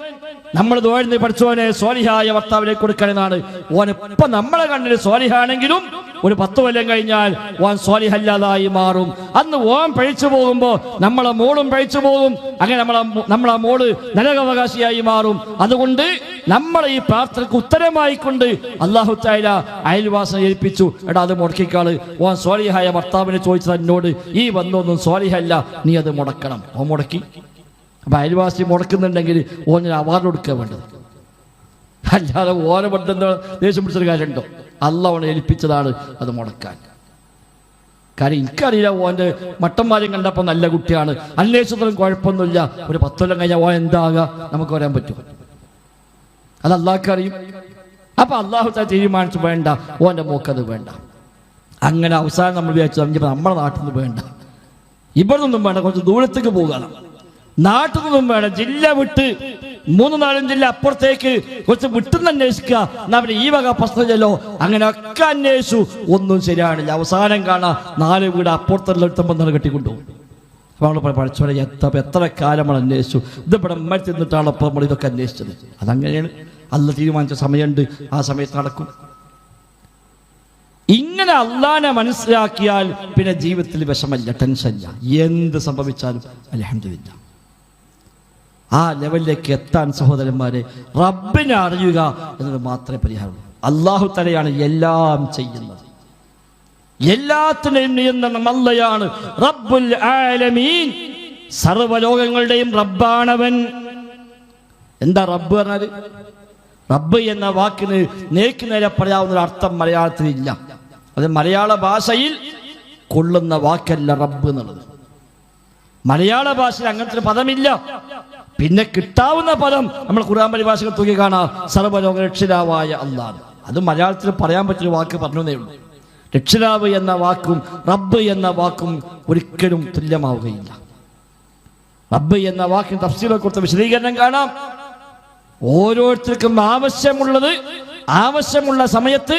നമ്മൾ ദുആ പഠിച്ചോനെ സ്വാലിഹായ ഭർത്താവിനെ കൊടുക്കണമെന്നാണ്. ഓൻ ഇപ്പം നമ്മളെ കണ്ടിട്ട് സ്വാലിഹാണെങ്കിലും ഒരു 10 കൊല്ലം കഴിഞ്ഞാൽ ഓൻ സ്വാലിഹല്ലാതായി മാറും. അന്ന് ഓൻ പഴിച്ചു പോകുമ്പോൾ നമ്മളെ മോളും പഴിച്ചു പോകും. അങ്ങനെ നമ്മളെ മോള് നരകാവകാശിയായി മാറും. അതുകൊണ്ട് നമ്മളെ ഈ പ്രാർത്ഥനക്ക് ഉത്തരമായിക്കൊണ്ട് അല്ലാഹു തആല അയൽവാസം ഏൽപ്പിച്ചു. എടാ അത് മുടക്കിക്കാള്, ഓൻ സ്വാലിഹായ ഭർത്താവിനെ ചോദിച്ചത് എന്നോട്, ഈ വന്നൊന്നും സ്വാലിഹല്ല, നീ അത് മുടക്കണം. ഓൻ മുടക്കി. അപ്പൊ അയൽവാസി മുടക്കുന്നുണ്ടെങ്കിൽ ഓന് അവാർഡ് കൊടുക്കുക വേണ്ടത്, അല്ലാതെ ഓനെ പെട്ടെന്ന് ദേഷ്യം പിടിച്ചൊരു കാര്യമുണ്ടോ? അല്ലാഹു അവനെ ഏൽപ്പിച്ചതാണ് അത് മുടക്കാൻ. കാര്യം എനിക്കറിയില്ല, ഓൻ്റെ മട്ടന്മാരെയും കണ്ടപ്പോൾ നല്ല കുട്ടിയാണ്, അന്വേഷണത്തിലും കുഴപ്പമൊന്നുമില്ല. ഒരു 10 കൊല്ലം കഴിഞ്ഞാൽ ഓൻ എന്താകുക നമുക്ക് പറയാൻ പറ്റും? അത് അള്ളാഹ്ക്കറിയും. അപ്പൊ അല്ലാഹു തആല തീരുമാനിച്ചു വേണ്ട, ഓൻ്റെ മോക്കത് വേണ്ട. അങ്ങനെ അവസാനം നമ്മൾ വിചാരിച്ചു നമ്മുടെ നാട്ടിൽ നിന്ന് വേണ്ട, ഇവിടെ നിന്നും വേണ്ട, കുറച്ച് ദൂരത്തേക്ക് പോകണം. നാട്ടിൽ നിന്നും വേണം, ജില്ല വിട്ട് 3-4 ജില്ല അപ്പുറത്തേക്ക് കുറച്ച് വിട്ടുന്ന് അന്വേഷിക്കുക. എന്നാ പിന്നെ ഈ വക പ്രശ്നമില്ലല്ലോ. അങ്ങനെ ഒക്കെ അന്വേഷിച്ചു, ഒന്നും ശരിയാണില്ല. അവസാനം കാണാം 4 വീട് അപ്പുറത്തുള്ള എടുത്തുമ്പോൾ കെട്ടിക്കൊണ്ടുപോകും. അപ്പൊ നമ്മൾ പഠിച്ചോടെ എത്ര കാലം നമ്മൾ അന്വേഷിച്ചു. ഇതിവിടെ അമ്മ തിന്നിട്ടാണ് അപ്പോൾ നമ്മൾ ഇതൊക്കെ അന്വേഷിച്ചത്. അതങ്ങനെയാണ്. അല്ല തീരുമാനിച്ച സമയമുണ്ട്, ആ സമയത്ത് നടക്കും. ഇങ്ങനെ അള്ളാനെ മനസ്സിലാക്കിയാൽ പിന്നെ ജീവിതത്തിൽ വിഷമല്ല, ടെൻഷനില്ല. എന്ത് സംഭവിച്ചാലും അൽഹംദുലില്ലാ. ആ ലെവലിലേക്ക് എത്താൻ സഹോദരന്മാരെ റബ്ബിനെ അറിയുക എന്നത് മാത്രമേ പരിഹാരമുള്ളൂ. അല്ലാഹു തആലയാണ് എല്ലാം ചെയ്യുന്നത്, എല്ലാത്തിനെയും നിയന്ത്രണം അല്ലാഹുവാണ്. റബ്ബുൽ ആലമീൻ, സർവ്വലോകങ്ങളുടെയും റബ്ബാണവൻ. എന്താ റബ്ബ് പറഞ്ഞാൽ? റബ്ബ് എന്ന വാക്കിന് നേർക്ക് നേരെ പറയാവുന്ന അർത്ഥം മലയാളത്തിൽ ഇല്ല. അത് മലയാള ഭാഷയിൽ കൊള്ളുന്ന വാക്കല്ല റബ്ബ് എന്നുള്ളത്. മലയാള ഭാഷയിൽ അങ്ങനത്തെ പദമില്ല. പിന്നെ കിട്ടാവുന്ന പദം നമ്മൾ ഖുർആൻ പരിഭാഷകൾ തൂക്കി കാണാം, സർവ്വലോക രക്ഷിതാവായ അല്ലാഹ്. അത് മലയാളത്തിൽ പറയാൻ പറ്റിയ വാക്ക് പറഞ്ഞേ ഉള്ളൂ. രക്ഷിതാവ് എന്ന വാക്കും റബ്ബ് എന്ന വാക്കും ഒരിക്കലും തുല്യമാവുകയില്ല. റബ്ബ് എന്ന വാക്കിന് തഫ്സീറിനെ കുറിച്ച് വിശദീകരണം കാണാം. ഓരോരുത്തർക്കും ആവശ്യമുള്ളത് ആവശ്യമുള്ള സമയത്ത്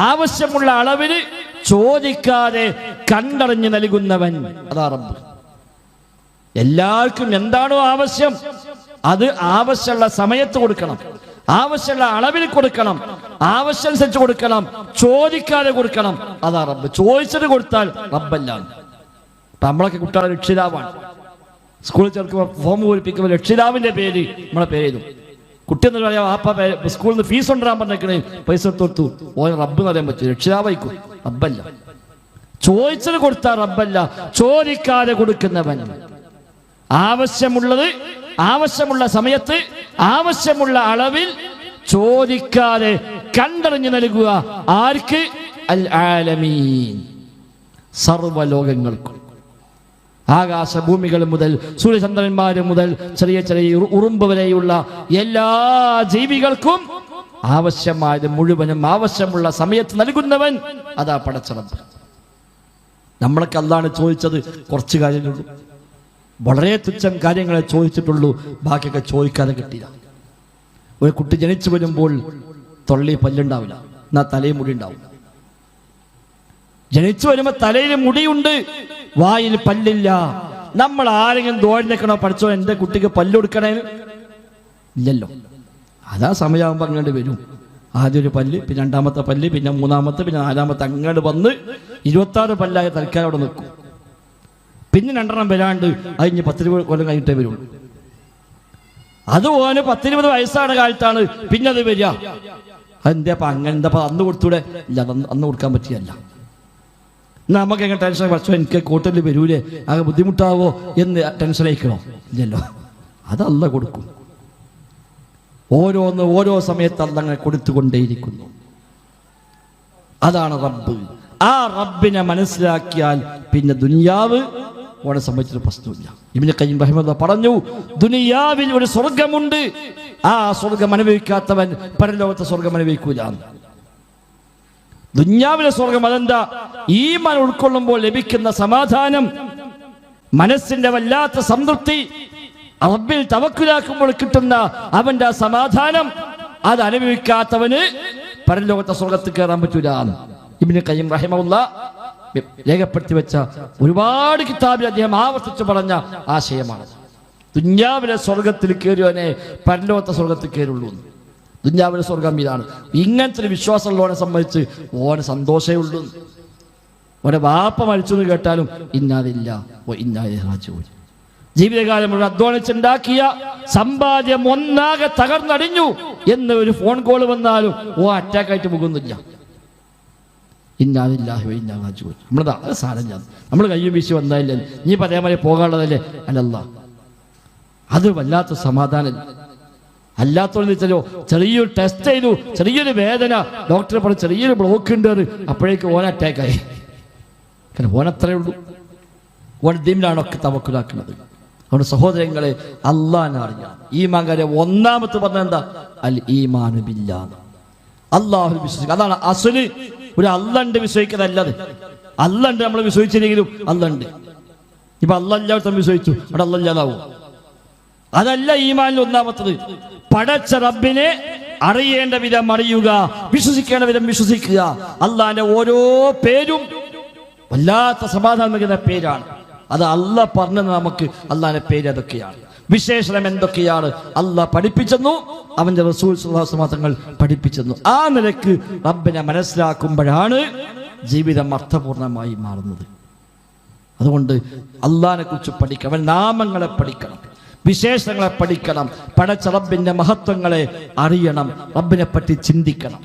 ആവശ്യമുള്ള അളവിൽ ചോദിക്കാതെ കണ്ടറിഞ്ഞ് നൽകുന്നവൻ, അതാ റബ്ബ്. എല്ലാവർക്കും എന്താണോ ആവശ്യം അത് ആവശ്യമുള്ള സമയത്ത് കൊടുക്കണം, ആവശ്യമുള്ള അളവിൽ കൊടുക്കണം, ആവശ്യമനുസരിച്ച് കൊടുക്കണം, ചോദിക്കാതെ കൊടുക്കണം. അതാ റബ്ബ്. ചോദിച്ചത് കൊടുത്താൽ റബ്ബല്ല. ഇപ്പൊ നമ്മളൊക്കെ കുട്ടികളെ രക്ഷിതാവാണ്. സ്കൂളിൽ ചേർക്കുമ്പോൾ ഫോം പൂരിപ്പിക്കുമ്പോൾ രക്ഷിതാവിന്റെ പേര് നമ്മളെ പേര് എഴുതും. കുട്ടിയെന്ന് പറയാം സ്കൂളിൽ നിന്ന് ഫീസ് കൊണ്ടുവരാൻ പറഞ്ഞേക്കണേ, പൈസ കൊടുത്തു. ഓൻ റബ്ബ് എന്ന് പറയാൻ പറ്റും, രക്ഷിതാവായിക്കും. റബ്ബല്ല, ചോദിച്ചത് കൊടുത്താൽ റബ്ബല്ല, ചോദിക്കാതെ കൊടുക്കുന്നവൻ. ആവശ്യമുള്ളത് ആവശ്യമുള്ള സമയത്ത് ആവശ്യമുള്ള അളവിൽ ചോദിക്കാതെ കണ്ടറിഞ്ഞു നൽകുക. ആർക്ക്? അൽ ആലമീൻ, സർവ്വലോകങ്ങൾക്കും. ആകാശഭൂമികൾ മുതൽ സൂര്യചന്ദ്രന്മാര് മുതൽ ചെറിയ ചെറിയ ഉറുമ്പ് വരെയുള്ള എല്ലാ ജീവികൾക്കും ആവശ്യമായത് മുഴുവനും ആവശ്യമുള്ള സമയത്ത് നൽകുന്നവൻ അതാ പടച്ച റബ്ബ്. നമ്മളൊക്കെ അല്ലാഹുവിനെ ചോദിച്ചത് കുറച്ച് കാര്യങ്ങളുള്ളൂ, വളരെ തുച്ഛം കാര്യങ്ങളെ ചോദിച്ചിട്ടുള്ളൂ, ബാക്കിയൊക്കെ ചോദിക്കാതെ കിട്ടില്ല. ഒരു കുട്ടി ജനിച്ചു വരുമ്പോൾ തൊള്ളി പല്ലുണ്ടാവില്ല, എന്നാ തലയിൽ മുടി ഉണ്ടാവും. ജനിച്ചു വരുമ്പോ തലയിൽ മുടിയുണ്ട്, വായിൽ പല്ലില്ല. നമ്മൾ ആരെങ്കിലും ദോഴ്ന്നേക്കണോ, പഠിച്ചോ എന്റെ കുട്ടിക്ക് പല്ല് കൊടുക്കണേ? ഇല്ലല്ലോ. അതാ സമയമാകുമ്പോൾ അങ്ങോട്ട് വരും. ആദ്യം ഒരു പല്ല്, പിന്നെ രണ്ടാമത്തെ പല്ല്, പിന്നെ മൂന്നാമത്തെ, പിന്നെ നാലാമത്തെ, അങ്ങോട്ട് വന്ന് 26 പല്ലായ തൽക്കാലം അവിടെ നിൽക്കും. പിന്നെ 2 വരാണ്ട് അതിന് 10-20 കൊല്ലം കഴിഞ്ഞിട്ടേ വരുള്ളൂ. അതുപോലെ 10-20 വയസ്സാണ് കാലത്താണ് പിന്നെ അത് വരിക. അതെന്താ അങ്ങനെ എന്താ അന്ന് കൊടുത്തൂടെ? ഇല്ല, അന്ന് കൊടുക്കാൻ പറ്റിയല്ല. നമുക്ക് എങ്ങനെ ടെൻഷൻ, പക്ഷേ എനിക്ക് കോട്ടലിൽ വരൂലേ, ആകെ ബുദ്ധിമുട്ടാവോ എന്ന് ടെൻഷൻ അയക്കണോ? ഇല്ലല്ലോ, അത് അല്ലാഹ് കൊടുക്കും. ഓരോന്ന് ഓരോ സമയത്ത് അല്ലാഹ് അങ്ങനെ കൊടുത്തുകൊണ്ടേയിരിക്കുന്നു. അതാണ് റബ്ബ്. ആ റബ്ബിനെ മനസ്സിലാക്കിയാൽ പിന്നെ ദുനിയാവ് ഓനെ സംബന്ധിച്ചൊരു പ്രശ്നമില്ല. ഇബ്നു ഖയ്യിം റഹിമഹുല്ലാഹ് പറഞ്ഞു, ദുനിയാവിൽ ഒരു സ്വർഗമുണ്ട്, ആ സ്വർഗം അനുഭവിക്കാത്തവൻ പരലോകത്തെ സ്വർഗം അനുഭവിക്കൂല. ദുനിയാവിലെ സ്വർഗം അതെന്താ? ഈമാൻ ഉൾക്കൊള്ളുമ്പോൾ ലഭിക്കുന്ന സമാധാനം, മനസ്സിന്റെ വല്ലാത്ത സംതൃപ്തി, റബ്ബിൽ തവക്കുലാക്കുമ്പോൾ കിട്ടുന്ന അവന്റെ ആ സമാധാനം, അത് അനുഭവിക്കാത്തവന് പരലോകത്തെ സ്വർഗത്തിൽ കയറാൻ പറ്റൂല. ഇബ്നു ഖയ്യിം റഹിമഹുല്ലാഹ് രേഖപ്പെടുത്തി വെച്ച ഒരുപാട് കിതാബിൽ അദ്ദേഹം ആവർത്തിച്ചു പറഞ്ഞ ആശയമാണ്. ദുനിയാവിലെ സ്വർഗത്തിൽ കയറിയവനെ പരലോകത്തെ സ്വർഗത്തിൽ കയറുള്ളൂ. ദുനിയാവിലെ സ്വർഗം ഇതാണ്. ഇങ്ങനത്തെ ഒരു വിശ്വാസമുള്ളവനെ സംബന്ധിച്ച് ഓന് സന്തോഷമേ ഉള്ളൂ. ഓനെ വാപ്പ മരിച്ചു എന്ന് കേട്ടാലും ഇന്നാദില്ല ഓ ഇന്നാദി റാജിഊൻ. ജീവിതകാലം മുഴുവൻ അധ്വാനിച്ചുണ്ടാക്കിയ സമ്പാദ്യം ഒന്നാകെ തകർന്നടിഞ്ഞു എന്ന് ഒരു ഫോൺ കോൾ വന്നാലും ഓ അറ്റാക്കായിട്ട് പോകുന്നില്ല. ഇന്നാദില്ലാഹി വ ഇന്നാ റാജിഊൻ. നമ്മളത് സാരം ഞാൻ നമ്മൾ കയ്യും വീശി വന്നായില്ലേ, നീ അതേമാതിരി പോകാനുള്ളതല്ലേ? അല്ലല്ല, അത് വല്ലാത്ത സമാധാനം. അല്ലാത്തോന്ന് വെച്ചാലോ, ചെറിയൊരു ടെസ്റ്റ് ചെയ്തു, ചെറിയൊരു വേദന, ഡോക്ടറെ പറഞ്ഞു ചെറിയൊരു ബ്ലോക്ക് ഉണ്ട്, അപ്പോഴേക്ക് ഓൻ അറ്റാക്കായി. കാരണം ഓനത്രേ ഉള്ളൂ. ഓൻ ദീനിലാണൊക്കെ തവക്കുലാക്കുന്നത്. അതുകൊണ്ട് സഹോദരങ്ങളെ, അല്ലാഹുവിനെ അറിയാം. ഈമാൻ കാര്യം ഒന്നാമത്തെ പറഞ്ഞ എന്താ? അൽ ഈമാനു ബില്ലാഹ്, അല്ലാഹു വിശ്വസിക്കുക. അതാണ് അസ്ല്. ഒരു അല്ലാഹുണ്ട് വിശ്വസിക്കുന്നതല്ലത്. അല്ലാഹുണ്ട് നമ്മൾ വിശ്വസിച്ചില്ലെങ്കിലും അല്ലാഹുണ്ട്. ഇപ്പൊ അല്ലാഹ് എല്ലാവരും വിശ്വസിച്ചു, അവിടെ അല്ലാഹ് ഇല്ലാതാവും. അതല്ല ഈമാനിൽ ഒന്നാമത്തത്. പടച്ച റബ്ബിനെ അറിയേണ്ട വിധം അറിയുക, വിശ്വസിക്കേണ്ട വിധം വിശ്വസിക്കുക. അള്ളാന്റെ ഓരോ പേരും വല്ലാത്ത സമാധാനം നൽകുന്ന പേരാണ്. അത് അള്ളാഹ് പറഞ്ഞത് നമുക്ക്. അള്ളാന്റെ പേര് അതൊക്കെയാണ്, വിശേഷണം എന്തൊക്കെയാണ് അള്ളാഹ് പഠിപ്പിച്ചെന്നു, അവന്റെ റസൂൽ സ്വല്ലല്ലാഹു അലൈഹി വസല്ലം തങ്ങൾ പഠിപ്പിച്ചെന്നു. ആ നിലക്ക് റബ്ബിനെ മനസ്സിലാക്കുമ്പോഴാണ് ജീവിതം അർത്ഥപൂർണമായി മാറുന്നത്. അതുകൊണ്ട് അള്ളാഹിനെ കുറിച്ച് പഠിക്കണം, അവൻ നാമങ്ങളെ പഠിക്കണം, വിശേഷങ്ങളെ പഠിക്കണം, പടച്ച റബ്ബിന്റെ മഹത്വങ്ങളെ അറിയണം, റബ്ബിനെ പറ്റി ചിന്തിക്കണം.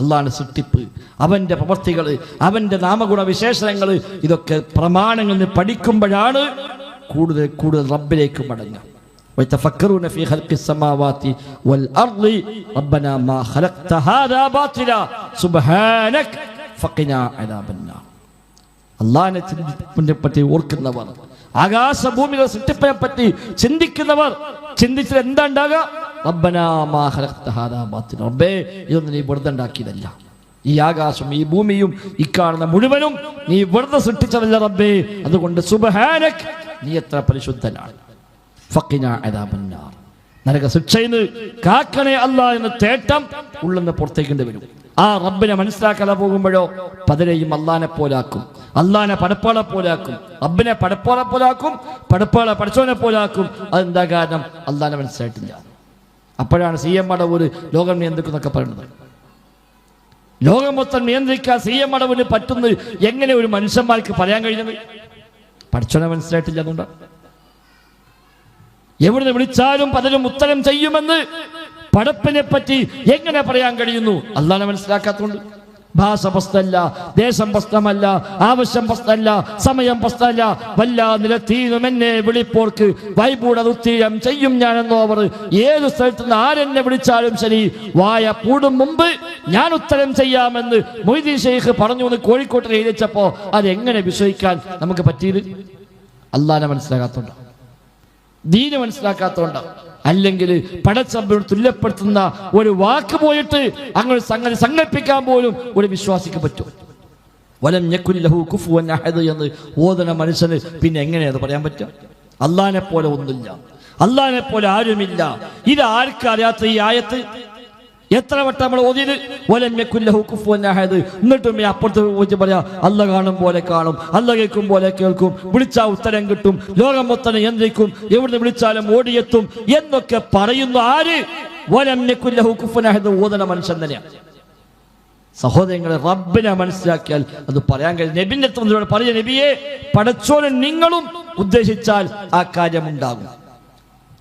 അള്ളാഹുവിന്റെ സൃഷ്ടിപ്പ്, അവന്റെ പ്രവൃത്തികൾ, അവന്റെ നാമഗുണ വിശേഷണങ്ങൾ, ഇതൊക്കെ പ്രമാണങ്ങളിൽ നിന്ന് പഠിക്കുമ്പോഴാണ് കൂടുതൽ കൂടുതൽ റബ്ബിലേക്ക് മടങ്ങുക. ويتفكرون في خلق السماوات والأرض ربنا ما خلقت هذا باطلا سبحانك فقنا عذاب النار. അള്ളാഹിനെ പറ്റി ഓർക്കുന്നവർ, ആകാശഭൂമികളുടെ സൃഷ്ടിപ്പിനെ പറ്റി ചിന്തിക്കുന്നവർ, ചിന്തിച്ചത് എന്താ ഉണ്ടാകുക? റബ്ബനാ മാ ഖലഖ്ത ഹാദാ ബാത്തില, റബ്ബേ ഇതൊന്നും നീ വെറുതെ ഉണ്ടാക്കിയതല്ല, ഈ ആകാശം ഈ ഭൂമിയും ഈ കാണുന്ന മുഴുവനും നീ വെറുതെ സൃഷ്ടിച്ചതല്ല റബ്ബേ, അതുകൊണ്ട് സുബ്ഹാനക് നീ എത്ര പരിശുദ്ധനാണ്. ഫഖിനാ അദാബന്നാർ, നരക ശിക്ഷയിൽ നിന്ന് കാക്കണേ അല്ലാഹ് എന്ന തേട്ടം ഉള്ളിന്ന് പുറത്തേക്കേണ്ടി വരും. ആ റബ്ബിനെ മനസ്സിലാക്കാതെ പോകുമ്പോഴോ പലരെയും അള്ളാഹിനെ പോലാക്കും, അള്ളാഹിനെ പടപ്പാളെ പോലാക്കും, റബ്ബിനെ പടപ്പാളെ പോലാക്കും, പടപ്പാളെ പഠിച്ചവനെ പോലാക്കും. അതെന്താ കാരണം? അള്ളാഹിനെ മനസ്സിലായിട്ടില്ല. അപ്പോഴാണ് CM അടവൂര് ലോകം നിയന്ത്രിക്കുന്നൊക്കെ പറയുന്നത്. ലോകം മൊത്തം നിയന്ത്രിക്കാൻ CM അടവിന് പറ്റുന്നത് എങ്ങനെ ഒരു മനുഷ്യന്മാർക്ക് പറയാൻ കഴിഞ്ഞത്? പഠിച്ചവനെ മനസ്സിലായിട്ടില്ല. അതുകൊണ്ടാണ് എവിടുന്ന് വിളിച്ചാലും പലരും ഉത്തരം ചെയ്യുമെന്ന് പടപ്പിനെ പറ്റി എങ്ങനെ പറയാൻ കഴിയുന്നു? അള്ളാഹനെ മനസ്സിലാക്കാത്തതുകൊണ്ട്. ഭാഷ പ്രശ്നമല്ല, ദേശം പ്രശ്നമല്ല, ആവശ്യം പ്രശ്നമല്ല, സമയം പ്രശ്നമല്ല. വല്ല നിലത്തീനും എന്നെ വിളിപ്പോർക്ക് വൈപൂടതുത്തീരം ചെയ്യും ഞാനെന്നോ അവർ. ഏത് സ്ഥലത്ത് നിന്ന് ആരെന്നെ വിളിച്ചാലും ശരി, വായ പൂടും മുമ്പ് ഞാൻ ഉത്തരം ചെയ്യാമെന്ന് മൊയ്തീൻ ഷെയ്ഖ് പറഞ്ഞു എന്ന് കോഴിക്കോട്ട് എഴുതിച്ചപ്പോ അതെങ്ങനെ വിശ്വസിക്കാൻ നമുക്ക് പറ്റിയത്? അള്ളാഹനെ മനസ്സിലാക്കാത്തോണ്ട, ദീന് മനസ്സിലാക്കാത്തോണ്ട. അല്ലെങ്കിൽ പടച്ചറബിനോട് തുല്യപ്പെടുത്തുന്ന ഒരു വാക്ക് പോയിട്ട് അങ്ങനെ സംഗതി സങ്കല്പിക്കാൻ പോലും ഒരു വിശ്വാസിക്ക് പറ്റും. വലം യകുൻ ലഹു കുഫുവൻ അഹദ് എന്ന് ഓതന മനുഷ്യന് പിന്നെ എങ്ങനെയത് പറയാൻ പറ്റുക? അള്ളാഹിനെ പോലെ ഒന്നുമില്ല, അള്ളാഹിനെ പോലെ ആരുമില്ല. ഇത് ആർക്കറിയാത്ത ഈ ആയത്ത് എത്ര വട്ടം നമ്മൾ ഓതിയത്? വലം യകുൻ ലഹു കുഫുവൻ അഹദ്. എന്നിട്ടും അപ്പുറത്ത് പോയിട്ട് പറയാ അല്ല കാണും പോലെ കാണും, അല്ല കേൾക്കും പോലെ കേൾക്കും, വിളിച്ചാൽ ഉത്തരം കിട്ടും, ലോകം മൊത്തം നിയന്ത്രിക്കും, എവിടെ വിളിച്ചാലും ഓടിയെത്തും എന്നൊക്കെ പറയുന്നു ആര്? വലം യകുൻ ലഹു കുഫുവൻ അഹദ് ഓതന മനുഷ്യൻ തന്നെയാണ്. സഹോദരങ്ങളെ, റബ്ബിനെ മനസ്സിലാക്കിയാൽ അത് പറയാൻ കഴിയും. നബിന്റെ അടുത്ത് പറഞ്ഞ നബിയെ, പടച്ചോനെ നിങ്ങളും ഉദ്ദേശിച്ചാൽ ആ കാര്യമുണ്ടാകും.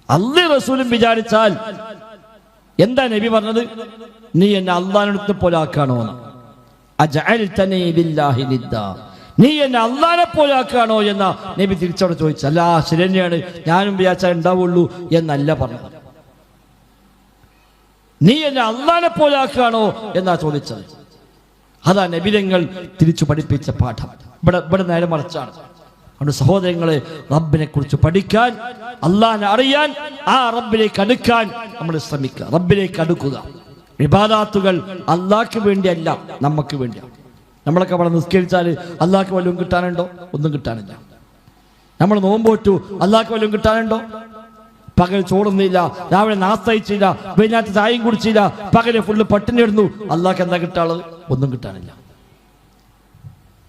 അല്ലാഹും റസൂലും വിചാരിച്ചാൽ എന്താ നബി പറഞ്ഞത്? നീ എന്നെ അള്ളാഹിനടുത്ത് പോലെ ആക്കാണോ? നീ എന്നെ അള്ളാഹിനെ പോലെ ആക്കാണോ എന്ന നബി തിരിച്ചവിടെ ചോദിച്ചു. അല്ല, ശരി തന്നെയാണ്, ഞാനും വിചാരിച്ചാൽ ഉണ്ടാവുള്ളൂ എന്നല്ല പറഞ്ഞത്. നീ എന്നെ അള്ളാഹിനെ പോലെ ആക്കാണോ എന്നാ ചോദിച്ചത്. അതാ നബിതങ്ങൾ തിരിച്ചു പഠിപ്പിച്ച പാഠം. ഇവിടെ നേരെ മറിച്ചാണ്. അതുകൊണ്ട് സഹോദരങ്ങളെ, റബ്ബിനെ കുറിച്ച് പഠിക്കാൻ, അള്ളാഹിനെ അറിയാൻ, ആ റബ്ബിലേക്ക് അടുക്കാൻ നമ്മൾ ശ്രമിക്കുക. റബ്ബിലേക്ക് അടുക്കുക. ഇബാദാത്തുകൾ അള്ളാഹ്ക്ക് വേണ്ടിയല്ല, നമുക്ക് വേണ്ടിയാണ്. നമ്മളൊക്കെ അവിടെ നിസ്കരിച്ചാൽ അള്ളാഹ്ക്ക് വല്ലതും കിട്ടാനുണ്ടോ? ഒന്നും കിട്ടാനില്ല. നമ്മൾ നോമ്പോറ്റു, അള്ളാഹ്ക്ക് വല്ലതും കിട്ടാനുണ്ടോ? പകൽ ചോറുന്നില്ല, രാവിലെ നാസ്തയിച്ചില്ല, വൈകുന്നേരത്തെ ചായയും കുടിച്ചില്ല, പകല് ഫുള്ള് പട്ടിണി ഇടുന്നു, അള്ളാഹ്ക്ക് എന്താ കിട്ടാനുള്ളത്? ഒന്നും കിട്ടാനില്ല.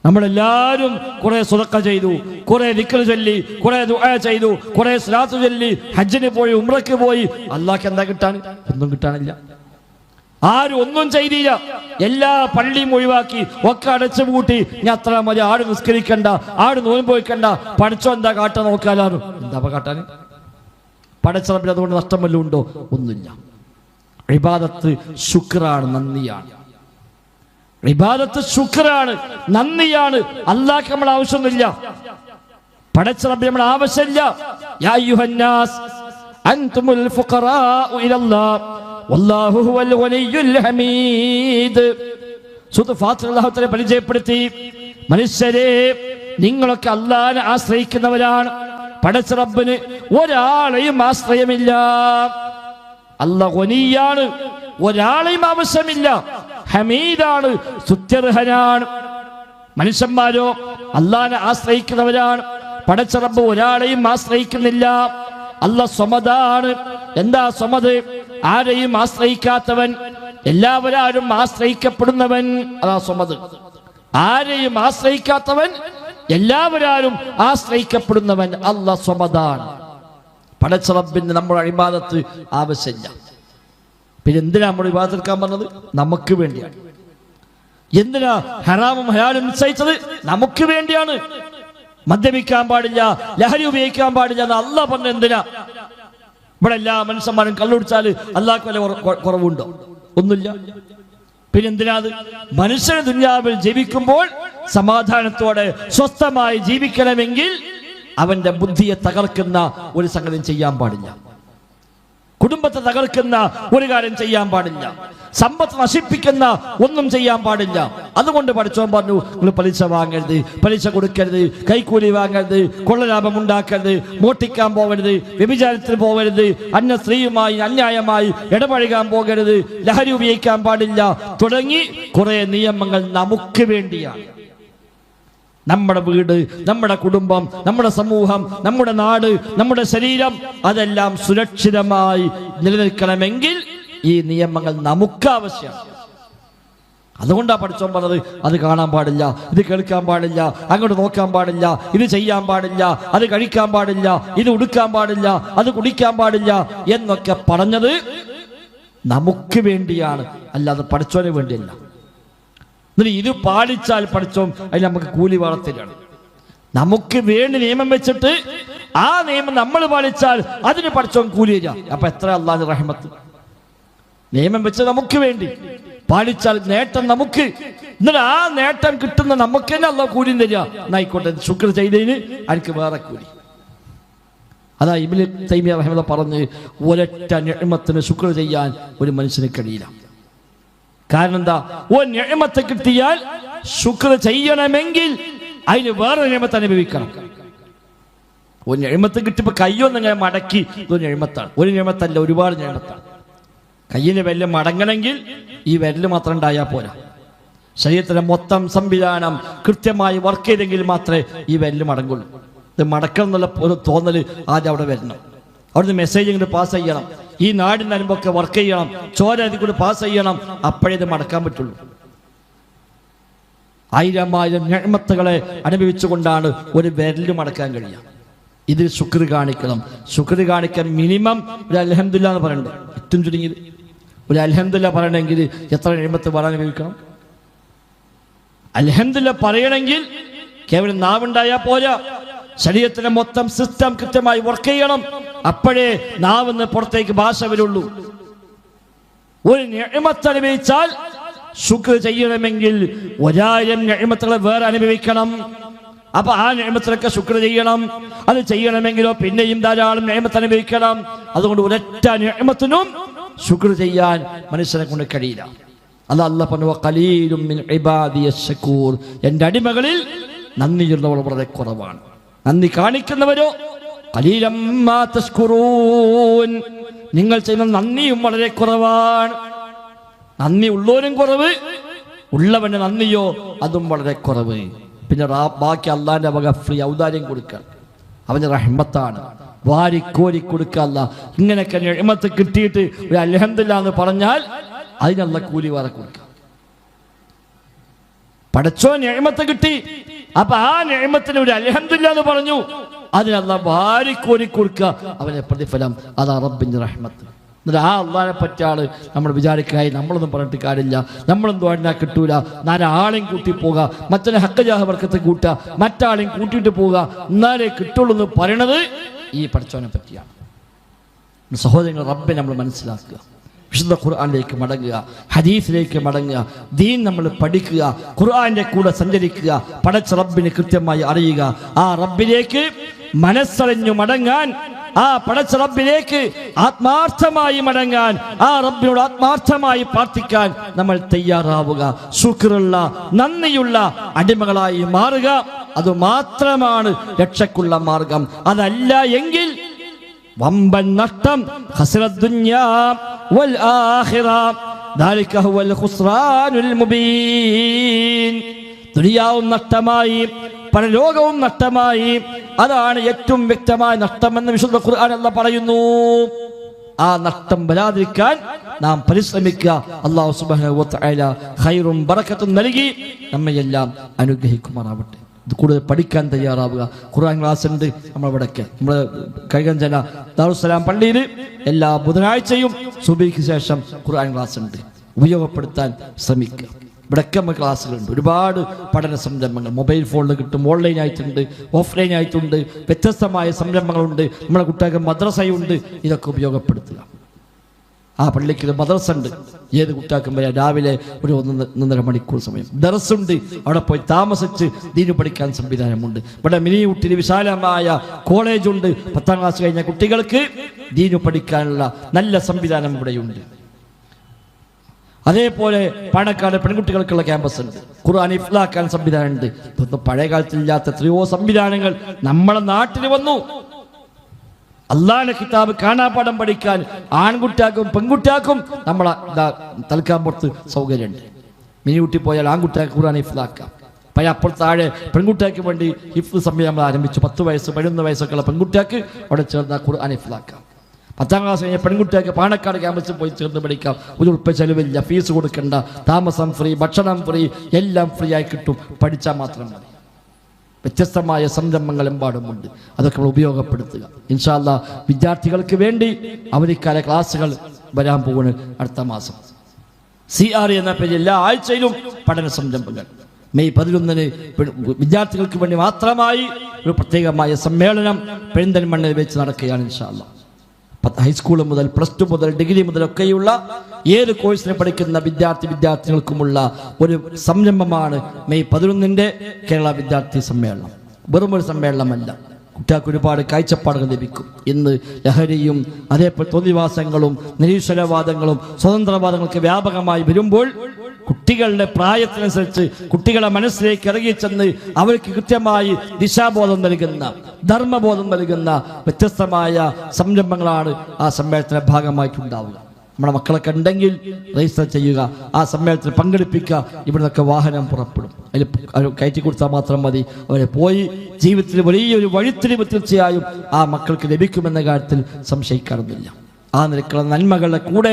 നമ്മളെല്ലാവരും കുറെ സ്വതക്ക ചെയ്തു, കുറെ ദിക്ർ ചൊല്ലി, കുറെ ദുആ ചെയ്തു, കുറെ സ്വലാത്ത് ചൊല്ലി, ഹജ്ജിന് പോയി, ഉംറയ്ക്ക് പോയി, അള്ളാഹ്ക്ക് എന്താ കിട്ടാൻ? ഒന്നും കിട്ടാനില്ല. ആരും ഒന്നും ചെയ്തില്ല. എല്ലാ പള്ളിയും ഒഴിവാക്കി, ഒക്കെ അടച്ചു പൂട്ടി. ഞാൻ അത്ര മതി, ആട് നിസ്കരിക്കണ്ട, ആട് നോമ്പ് വയ്ക്കണ്ട, പഠിച്ചോ എന്താ കാട്ടാൻ നോക്കാനും. എന്താ കാട്ടാൻ? പടച്ചറപ്പിൽ അതുകൊണ്ട് നഷ്ടം വല്ലതും ഉണ്ടോ? ഒന്നുമില്ല. ഇബാദത്ത് ശുക്റാണ്, നന്ദിയാണ്. ഇബാദത്ത് ശുക്റാണ്, നന്ദിയാണ്. അല്ലാഹ്ക്ക് നമ്മൾ ആവശ്യമൊന്നുമില്ല, പടച്ചറബ് നമ്മൾ ആവശ്യമില്ല. യാ അയ്യുഹന്നാസ് അൻതുമുൽ ഫുഖറാഉ ഇലല്ലാഹ് വല്ലാഹു ഹുവൽ ഗനിയ്യുൽ ഹമീദ്. സൂറത്ത് ഫാത്തിഹ അല്ലാഹു തആല പരിചയപ്പെടുത്തി, മനുഷ്യരെ നിങ്ങളൊക്കെ അല്ലാഹനെ ആശ്രയിക്കുന്നവരാണ്, പടച്ചറബ്ബിന് ഒരാളെയും ആശ്രയമില്ല. അല്ലാഹ് ഗനിയാണ്, ഒരാളെയും ആവശ്യമില്ല. ഹമീദാണ്, സ്തുത്യർഹനാണ്. മനുഷ്യന്മാരോ അല്ലാഹനെ ആശ്രയിക്കുന്നവരാണ്, പടച്ചറബ്ബ് ഒരാളെയും ആശ്രയിക്കുന്നില്ല. അല്ലാഹ് സ്വമദാണ്. എന്താ സ്വമദ്? ആരെയും ആശ്രയിക്കാത്തവൻ, എല്ലാവരും ആശ്രയിക്കപ്പെടുന്നവൻ. അതാ സ്വമദ്. ആരെയും ആശ്രയിക്കാത്തവൻ, എല്ലാവരും ആശ്രയിക്കപ്പെടുന്നവൻ. അല്ലാഹ് സ്വമദാണ്. പടച്ചറബ്ബിന് നമ്മുടെ ഇബാദത്ത് ആവശ്യമില്ല. പിന്നെ എന്തിനാ നമ്മൾ ഇബാദത്ത് എടുക്കാൻ പറഞ്ഞത്? നമുക്ക് വേണ്ടിയാണ്. എന്തിനാ ഹറാമും ഹലാലും നിശ്ചയിച്ചത്? നമുക്ക് വേണ്ടിയാണ്. മദ്യപിക്കാൻ പാടില്ല, ലഹരി ഉപയോഗിക്കാൻ പാടില്ല എന്ന് അല്ലാഹ് പറഞ്ഞ എന്തിനാ? ഇവിടെ എല്ലാ മനുഷ്യന്മാരും കള്ളുടിച്ചാൽ അല്ലാഹ്ക്ക് വല്ല കുറവുണ്ടോ? ഒന്നുമില്ല. പിന്നെ എന്തിനാ? മനുഷ്യന് ദുനിയാവിൽ ജീവിക്കുമ്പോൾ സമാധാനത്തോടെ സ്വസ്ഥമായി ജീവിക്കണമെങ്കിൽ അവന്റെ ബുദ്ധിയെ തകർക്കുന്ന ഒരു സംഗതി ചെയ്യാൻ പാടില്ല, കുടുംബത്തെ തകർക്കുന്ന ഒരു കാര്യം ചെയ്യാൻ പാടില്ല, സമ്പത്ത് നശിപ്പിക്കുന്ന ഒന്നും ചെയ്യാൻ പാടില്ല. അതുകൊണ്ട് പഠിച്ചോൻ പറഞ്ഞു, നിങ്ങൾ പലിശ വാങ്ങരുത്, പലിശ കൊടുക്കരുത്, കൈക്കൂലി വാങ്ങരുത്, കൊള്ളലാഭം ഉണ്ടാക്കരുത്, മോട്ടിക്കാൻ പോകരുത്, വ്യഭിചാരത്തിന് പോകരുത്, അന്യ സ്ത്രീയുമായി അന്യായമായി ഇടപഴകാൻ പോകരുത്, ലഹരി ഉപയോഗിക്കാൻ പാടില്ല, തുടങ്ങി കുറെ നിയമങ്ങൾ നമുക്ക് വേണ്ടിയാണ്. നമ്മുടെ വീട്, നമ്മുടെ കുടുംബം, നമ്മുടെ സമൂഹം, നമ്മുടെ നാട്, നമ്മുടെ ശരീരം, അതെല്ലാം സുരക്ഷിതമായി നിലനിൽക്കണമെങ്കിൽ ഈ നിയമങ്ങൾ നമുക്ക് ആവശ്യമാണ്. അതുകൊണ്ടാണ് പഠിച്ചോൻ പറഞ്ഞത്, അത് കാണാൻ പാടില്ല, ഇത് കേൾക്കാൻ പാടില്ല, അങ്ങോട്ട് നോക്കാൻ പാടില്ല, ഇത് ചെയ്യാൻ പാടില്ല, അത് കഴിക്കാൻ പാടില്ല, ഇത് ഉടുക്കാൻ പാടില്ല, അത് കുടിക്കാൻ പാടില്ല എന്നൊക്കെ പറഞ്ഞത് നമുക്ക് വേണ്ടിയാണ്, അല്ലാതെ പഠിച്ചോന് വേണ്ടിയല്ല. ഇത് പാലിച്ചാൽ പഠിച്ചോം അതിൽ നമുക്ക് കൂലി വളർത്തലാണ്. നമുക്ക് വേണ്ടി നിയമം വെച്ചിട്ട് ആ നിയമം നമ്മൾ പാലിച്ചാൽ അതിന് പഠിച്ചോം കൂലി തരാം. അപ്പൊ എത്ര അല്ലാഹുവിന്റെ റഹ്മത്ത്, നിയമം വെച്ച് നമുക്ക് വേണ്ടി, പാലിച്ചാൽ നേട്ടം നമുക്ക്. എന്നിട്ട് ആ നേട്ടം കിട്ടുന്ന നമുക്ക് തന്നെ അള്ളാഹു കൂലി തരിക. എന്നായിക്കോട്ടെ, ശുക്ർ ചെയ്തതിന് എനിക്ക് വേറെ കൂലി. അതാ ഇബ്നു തൈമിയ്യ റഹിമഹുല്ലാഹ് പറഞ്ഞ്, ഒരൊറ്റ നിഅമത്തിന് ശുക്ർ ചെയ്യാൻ ഒരു മനുഷ്യന് കഴിയില്ല. കാരണം എന്താ? ഒരു നിഅമത്ത് കിട്ടിയാൽ ശുക്ർ ചെയ്യണമെങ്കിൽ അതിന് വേറെ നിഅമത്ത് അനുഭവിക്കണം. ഒരു നിഅമത്ത് കിട്ടിയപ്പോൾ കയ്യൊന്നിങ്ങനെ മടക്കി, ഇതൊരു നിഅമത്താണ്. ഒരു നിഅമത്തല്ല, ഒരുപാട് നിഅമത്താണ്. കയ്യിന് വിരല് മടങ്ങണമെങ്കിൽ ഈ വിരല് മാത്രം ഉണ്ടായാൽ പോരാ. ശരീരത്തിലെ മൊത്തം സംവിധാനം കൃത്യമായി വർക്ക് ചെയ്തെങ്കിൽ മാത്രമേ ഈ വിരല് മടങ്ങുള്ളൂ. ഇത് മടക്കണം എന്നുള്ള ഒരു തോന്നൽ ആദ്യം അവിടെ വരണം. അവിടുന്ന് മെസ്സേജ് ഇങ്ങോട്ട് പാസ് ചെയ്യണം. ഈ നാടിൻ്റെ അനുഭവമൊക്കെ വർക്ക് ചെയ്യണം. ചോര അതിൽ കൂടെ പാസ് ചെയ്യണം. അപ്പോഴേ ഇത് മടക്കാൻ പറ്റുള്ളൂ. ആയിരം നിഅമത്തുകളെ അനുഭവിച്ചുകൊണ്ടാണ് ഒരു വിരല് മടക്കാൻ കഴിയുക. ഇത് ശുക്ർ കാണിക്കണം. ശുക്ർ കാണിക്കാൻ മിനിമം ഒരു അൽഹംദുലില്ലാഹ് എന്ന് പറയണ്ടേ? ഏറ്റവും ചുരുങ്ങിയത് ഒരു അൽഹംദുലില്ലാഹ് പറയണമെങ്കിൽ എത്ര നിഅമത്ത് പറയാൻ അനുഭവിക്കണം? അൽഹംദുലില്ലാഹ് പറയണമെങ്കിൽ കേവലം നാവുണ്ടായാൽ പോരാ, ശരീരത്തിന്റെ മൊത്തം സിസ്റ്റം കൃത്യമായി വർക്ക് ചെയ്യണം. അപ്പോഴേ നാവിന്ന് പുറത്തേക്ക് ഭാഷ വരുള്ളൂ. ഒരു നിഅമത്ത് അനുഭവിച്ചാൽ ശുക്ർ ചെയ്യണമെങ്കിൽ 1000 നിഅമത്തുകളെ വേറെ അനുഭവിക്കണം. അപ്പൊ ആ നിഅമത്തിലൊക്കെ ശുക്ർ ചെയ്യണം. അത് ചെയ്യണമെങ്കിലോ പിന്നെയും ധാരാളം നിഅമത്ത് അനുഭവിക്കണം. അതുകൊണ്ട് ഒരൊറ്റ നിഅമത്തിനും ശുക്ർ ചെയ്യാൻ മനുഷ്യനെ കൊണ്ട് കഴിയില്ല. അല്ലാഹു പറഞ്ഞു, ഖലീലും മിൻ ഇബാദിയശ് ശകൂർ, എൻ്റെ അടിമകളിൽ നന്ദിയുള്ളവർ വളരെ കുറവാണ്. നന്ദി കാണിക്കുന്നവരോ ഖലീലം മാ തശ്കുറൂൻ, നിങ്ങൾ ചെയ്യുന്ന നന്ദിയും വളരെ കുറവാണ്. നന്ദി ഉള്ളവരും കുറവ്, ഉള്ളവന്റെ നന്ദിയോ അതും വളരെ കുറവ്. പിന്നെ ബാക്കി അള്ളാന്റെ വക ഫ്രീ ഔദാര്യം കൊടുക്കുക, അവന്റെ റഹ്മത്താണ്. വാരിക്കോരി കൊടുക്കുക. അല്ലാഹ് ഇങ്ങനെയൊക്കെ നിഅമത്ത് കിട്ടിയിട്ട് ഒരു അൽഹംദുലില്ലാഹ് എന്ന് പറഞ്ഞാൽ അതിനുള്ള കൂലി വേറെ കൊടുക്കുക. പടച്ചോ നിഅമത്ത് കിട്ടി, അപ്പൊ ആ നിഅമത്തിന് ഒരു അൽഹംദുലില്ലാഹ് എന്ന് പറഞ്ഞു, അതിനല്ല വാരിക്കോരി കൊടുക്കുക, അവനെ പ്രതിഫലം. അതാ റബ്ബിന്റെ റഹ്മത്ത്. എന്നിട്ട് ആ അള്ളാഹിനെ പറ്റിയാണ് നമ്മൾ വിചാരിക്കായി നമ്മളൊന്നും പറഞ്ഞിട്ട് കാര്യമില്ല. നമ്മളൊന്നും പറഞ്ഞാൽ കിട്ടൂല. 4 ആളെയും കൂട്ടി പോവുക, മറ്റൊരു ഹക്കജാഹ വർക്കത്തെ കൂട്ടുക, മറ്റാളെയും കൂട്ടിയിട്ട് പോവുക, എന്നാലേ കിട്ടുള്ളൂ എന്ന് പറയണത് ഈ പഠിച്ചവനെ പറ്റിയാണ്. സഹോദരങ്ങൾ, റബ്ബെ നമ്മൾ മനസ്സിലാക്കുക, വിശുദ്ധ ഖുർആനിലേക്ക് മടങ്ങുക, ഹദീസിലേക്ക് മടങ്ങുക, ദീൻ നമ്മൾ പഠിക്കുക, ഖുർആന്റെ കൂടെ സഞ്ചരിക്കുക, പടച്ച റബ്ബിനെ കൃത്യമായി അറിയുക. ആ റബ്ബിലേക്ക് മനസ്സറിഞ്ഞു മടങ്ങാൻ, ആ പടച്ച റബ്ബിലേക്ക് ആത്മാർത്ഥമായി മടങ്ങാൻ, ആ റബ്ബിനോട് ആത്മാർത്ഥമായി പ്രാർത്ഥിക്കാൻ നമ്മൾ തയ്യാറാവുക. ശുക്റുള്ള, നന്ദിയുള്ള അടിമകളായി മാറുക. അതുമാത്രമാണ് രക്ഷക്കുള്ള മാർഗം. അതല്ല എങ്കിൽ വമ്പൻ നഷ്ടം. ഖസ്റദ് ദുനിയാ വൽ ആഖിറ, ദാലിക ഹുവൽ ഖുസ്റാനുൽ മുബീൻ. ദുനിയാവും നഷ്ടമായി, പരലോകവും നഷ്ടമായി. അതാണ് ഏറ്റവും വ്യക്തമായ നഷ്ടമെന്ന് വിശുദ്ധ ഖുർആൻ അല്ലാഹ് പറയുന്നു. ആ നഷ്ടം വരാതിരിക്കാൻ നാം പരിശ്രമിക്കുക. അല്ലാഹു സുബ്ഹാനഹു വ തആല ഖൈറും ബറകത്തും നൽകി നമ്മയെല്ലാം അനുഗ്രഹിക്കുമാറാവട്ടെ. ഇത് കൂടുതൽ പഠിക്കാൻ തയ്യാറാവുക. ഖുർആൻ ക്ലാസ് ഉണ്ട് നമ്മളിവിടൊക്കെ, നമ്മൾ കൈകഞ്ചന ദാറുസ്സലാം പള്ളിയിൽ എല്ലാ ബുധനാഴ്ചയും സുബഹിക്ക് ശേഷം ഖുർആൻ ക്ലാസ് ഉണ്ട്. ഉപയോഗപ്പെടുത്താൻ ശ്രമിക്കുക. ഇവിടെയൊക്കെ നമ്മൾ ക്ലാസ്സുകളുണ്ട്. ഒരുപാട് പഠന സംരംഭങ്ങൾ മൊബൈൽ ഫോണിൽ കിട്ടും, ഓൺലൈൻ ആയിട്ടുണ്ട്, ഓഫ്ലൈൻ ആയിട്ടുണ്ട്, വ്യത്യസ്തമായ സംരംഭങ്ങളുണ്ട്. നമ്മുടെ കുട്ടികൾക്ക് മദ്രസയുണ്ട്. ഇതൊക്കെ ഉപയോഗപ്പെടുത്തുക. ആ പള്ളിക്ക് മദ്രസ ഉണ്ട്. ഏത് കുട്ടികൾക്കും വരാം. രാവിലെ ഒരു 1.5 മണിക്കൂർ സമയം ദർസുണ്ട്. അവിടെ പോയി താമസിച്ച് ദീന് പഠിക്കാൻ സംവിധാനമുണ്ട്. ഇവിടെ മിനി ഊട്ടിൽ വിശാലമായ കോളേജുണ്ട്. 10ാം ക്ലാസ് കഴിഞ്ഞ കുട്ടികൾക്ക് ദീന് പഠിക്കാനുള്ള നല്ല സംവിധാനം ഇവിടെയുണ്ട്. അതേപോലെ പാണക്കാട് പെൺകുട്ടികൾക്കുള്ള ക്യാമ്പസ് ഉണ്ട്. ഖുർആൻ ഹിഫ്ളാക്കാൻ സംവിധാനം ഉണ്ട്. ഇതൊന്നും പഴയ കാലത്തിലില്ലാത്ത എത്രയോ സംവിധാനങ്ങൾ നമ്മുടെ നാട്ടിൽ വന്നു. അള്ളാഹുവിന്റെ കിതാബ് കാണാപ്പാഠം പഠിക്കാൻ ആൺകുട്ടിയാക്കും പെൺകുട്ടിയാക്കും നമ്മളെ തൽക്കാൻ പുറത്ത് സൗകര്യമുണ്ട്. മിനിയൂട്ടി പോയാൽ ആൺകുട്ടിയാക്ക് ഖുർആൻ ഹിഫ്ളാക്കാം. പഴയ അപ്പുറത്താഴെ പെൺകുട്ടിയാക്ക് വേണ്ടി ഹിഫ്ള് സംവിധാനം നമ്മൾ ആരംഭിച്ചു. 10 വയസ്സ് 11 വയസ്സൊക്കെയുള്ള പെൺകുട്ടിയാക്ക് അവിടെ ചേർന്ന ഖുർആൻ ഹിഫ്ളാക്കാം. 10ാം ക്ലാസ് കഴിഞ്ഞ പെൺകുട്ടിയൊക്കെ പാണക്കാട് ക്യാമ്പസിൽ പോയി ചേർന്ന് പഠിക്കാം. ഒരു ഉറുപ്പിക ചെലവില്ല, ഫീസ് കൊടുക്കണ്ട, താമസം ഫ്രീ, ഭക്ഷണം ഫ്രീ, എല്ലാം ഫ്രീ ആയി കിട്ടും. പഠിച്ചാൽ മാത്രം മതി. വ്യത്യസ്തമായ സംരംഭങ്ങൾ എമ്പാടുമുണ്ട്. അതൊക്കെ നമ്മൾ ഉപയോഗപ്പെടുത്തുക. ഇൻഷാ അല്ലാഹ് വിദ്യാർത്ഥികൾക്ക് വേണ്ടി അവധിക്കാല ക്ലാസ്സുകൾ വരാൻ പോകുന്നു അടുത്ത മാസം. CR എന്ന പേരിൽ എല്ലാ ആഴ്ചയിലും പഠന സംരംഭങ്ങൾ. മെയ് 11-ന് വിദ്യാർത്ഥികൾക്ക് വേണ്ടി മാത്രമായി ഒരു പ്രത്യേകമായ സമ്മേളനം പെരിന്തൽമണ്ണയിൽ വെച്ച് നടക്കുകയാണ് ഇൻഷാ അല്ലാഹ്. ഹൈസ്കൂൾ മുതൽ +2 മുതൽ ഡിഗ്രി മുതലൊക്കെയുള്ള ഏത് കോഴ്സിനെ പഠിക്കുന്ന വിദ്യാർത്ഥികൾക്കുമുള്ള ഒരു സംരംഭമാണ് മെയ് 11 കേരള വിദ്യാർത്ഥി സമ്മേളനം. വെറും ഒരു സമ്മേളനമല്ല, കുട്ടികൾക്ക് ഒരുപാട് കാഴ്ചപ്പാടുകൾ ലഭിക്കും. ഇന്ന് ലഹരിയും അതേപോലെ തോന്നിവാസങ്ങളും നിരീശ്വരവാദങ്ങളും സ്വതന്ത്രവാദങ്ങൾക്ക് വ്യാപകമായി വരുമ്പോൾ കുട്ടികളുടെ പ്രായത്തിനനുസരിച്ച് കുട്ടികളെ മനസ്സിലേക്ക് ഇറങ്ങിച്ചെന്ന് അവർക്ക് കൃത്യമായി ദിശാബോധം നൽകുന്ന, ധർമ്മബോധം നൽകുന്ന വ്യത്യസ്തമായ സംരംഭങ്ങളാണ് ആ സമ്മേളനത്തിന്റെ ഭാഗമായിട്ടുണ്ടാവുക. നമ്മുടെ മക്കളൊക്കെ ഉണ്ടെങ്കിൽ രജിസ്റ്റർ ചെയ്യുക, ആ സമ്മേളനത്തിൽ പങ്കെടുപ്പിക്കുക. ഇവിടുന്നൊക്കെ വാഹനം പുറപ്പെടും, അതിൽ കയറ്റി കൊടുത്താൽ മാത്രം മതി. അവരെ പോയി ജീവിതത്തിൽ വലിയൊരു വഴിത്തിരിവ് തീർച്ചയായും ആ മക്കൾക്ക് ലഭിക്കുമെന്ന കാര്യത്തിൽ സംശയിക്കാറൊന്നുമില്ല. ആ നിലക്കുള്ള നന്മകളുടെ കൂടെ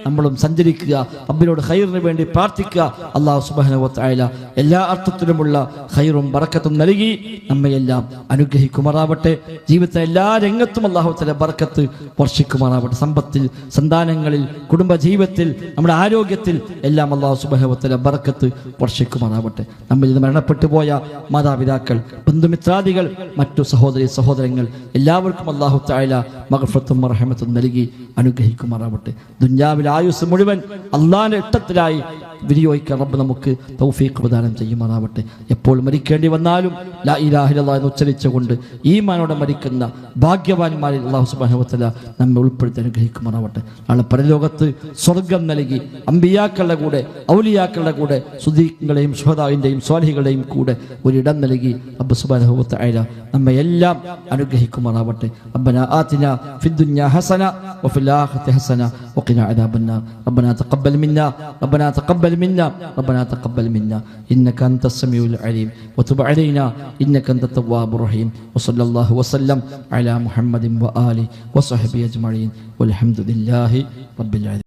നമ്മളും സഞ്ചരിക്കുക, റബ്ബിനോട് ഖൈറിന് വേണ്ടി പ്രാർത്ഥിക്കുക. അല്ലാഹു സുബ്ഹാനഹു വ തആല എല്ലാ അർത്ഥത്തിലുമുള്ള ഖൈറും ബറക്കത്തും നൽകി നമ്മയെല്ലാം അനുഗ്രഹിക്കുമാറാവട്ടെ. ജീവിതത്തിലെ എല്ലാ രംഗത്തും അല്ലാഹു തആല ബറക്കത്ത് വർഷിക്കുമാറാവട്ടെ. സമ്പത്തിൽ, സന്താനങ്ങളിൽ, കുടുംബജീവിതത്തിൽ, നമ്മുടെ ആരോഗ്യത്തിൽ എല്ലാം അല്ലാഹു സുബ്ഹാനഹു വ തആല ബറക്കത്ത് വർഷിക്കുമാറാവട്ടെ. നമ്മിൽ നിന്ന് മരണപ്പെട്ടു പോയ മാതാപിതാക്കൾ, ബന്ധുമിത്രാദികൾ, മറ്റു സഹോദരങ്ങൾ എല്ലാവർക്കും അല്ലാഹു തആല മഗ്ഫിറത്തും റഹ്മത്തും നൽകി അനുഗ്രഹിക്കുമാറാവട്ടെ. ദുനിയാവിലെ ആയുസ് മുഴുവൻ അള്ളാഹിന്റെ ഇഷ്ടത്തിലായി വിനിയോഗിക്കാൻ റബ്ബ് നമുക്ക് തൗഫീഖ് പ്രദാനം ചെയ്യുമാറാവട്ടെ. എപ്പോൾ മരിക്കേണ്ടി വന്നാലും ലാ ഇലാഹ ഇല്ലല്ലാഹ് എന്ന് ഉച്ചരിച്ചുകൊണ്ട് ഈമാനോടെ മരിക്കുന്ന ഭാഗ്യവാന്മാരിൽ അല്ലാഹു സുബ്ഹാനഹു വ തആല നമ്മെ ഉൾപ്പെടുത്തി അനുഗ്രഹിക്കുമാറാവട്ടെ. നാളെ പരലോകത്ത് സ്വർഗം നൽകി അമ്പിയാക്കളുടെ കൂടെ, ഔലിയാക്കളുടെ കൂടെ, സുദീഖുകളെയും ശുഹദാഇന്റെയും സ്വാലിഹീകളുടെയും കൂടെ ഒരിടം നൽകി റബ്ബ് സുബ്ഹാനഹു വ തആല നമ്മെ എല്ലാം അനുഗ്രഹിക്കുമാറാവട്ടെ. റബ്ബനാ ആതിനാ ഫിദ്ദുനിയാ ഹസന വഫിൽ ആഖിറതി ഹസന വഖിനാ അദാബന്നാർ. റബ്ബനാ തഖബ്ബൽ മിന്നാ ربنا تقبل منا إنك أنت السميع العليم وتب علينا إنك أنت التواب الرحيم وصلى الله وسلم على محمد وآله وصحبه أجمعين والحمد لله رب العالمين.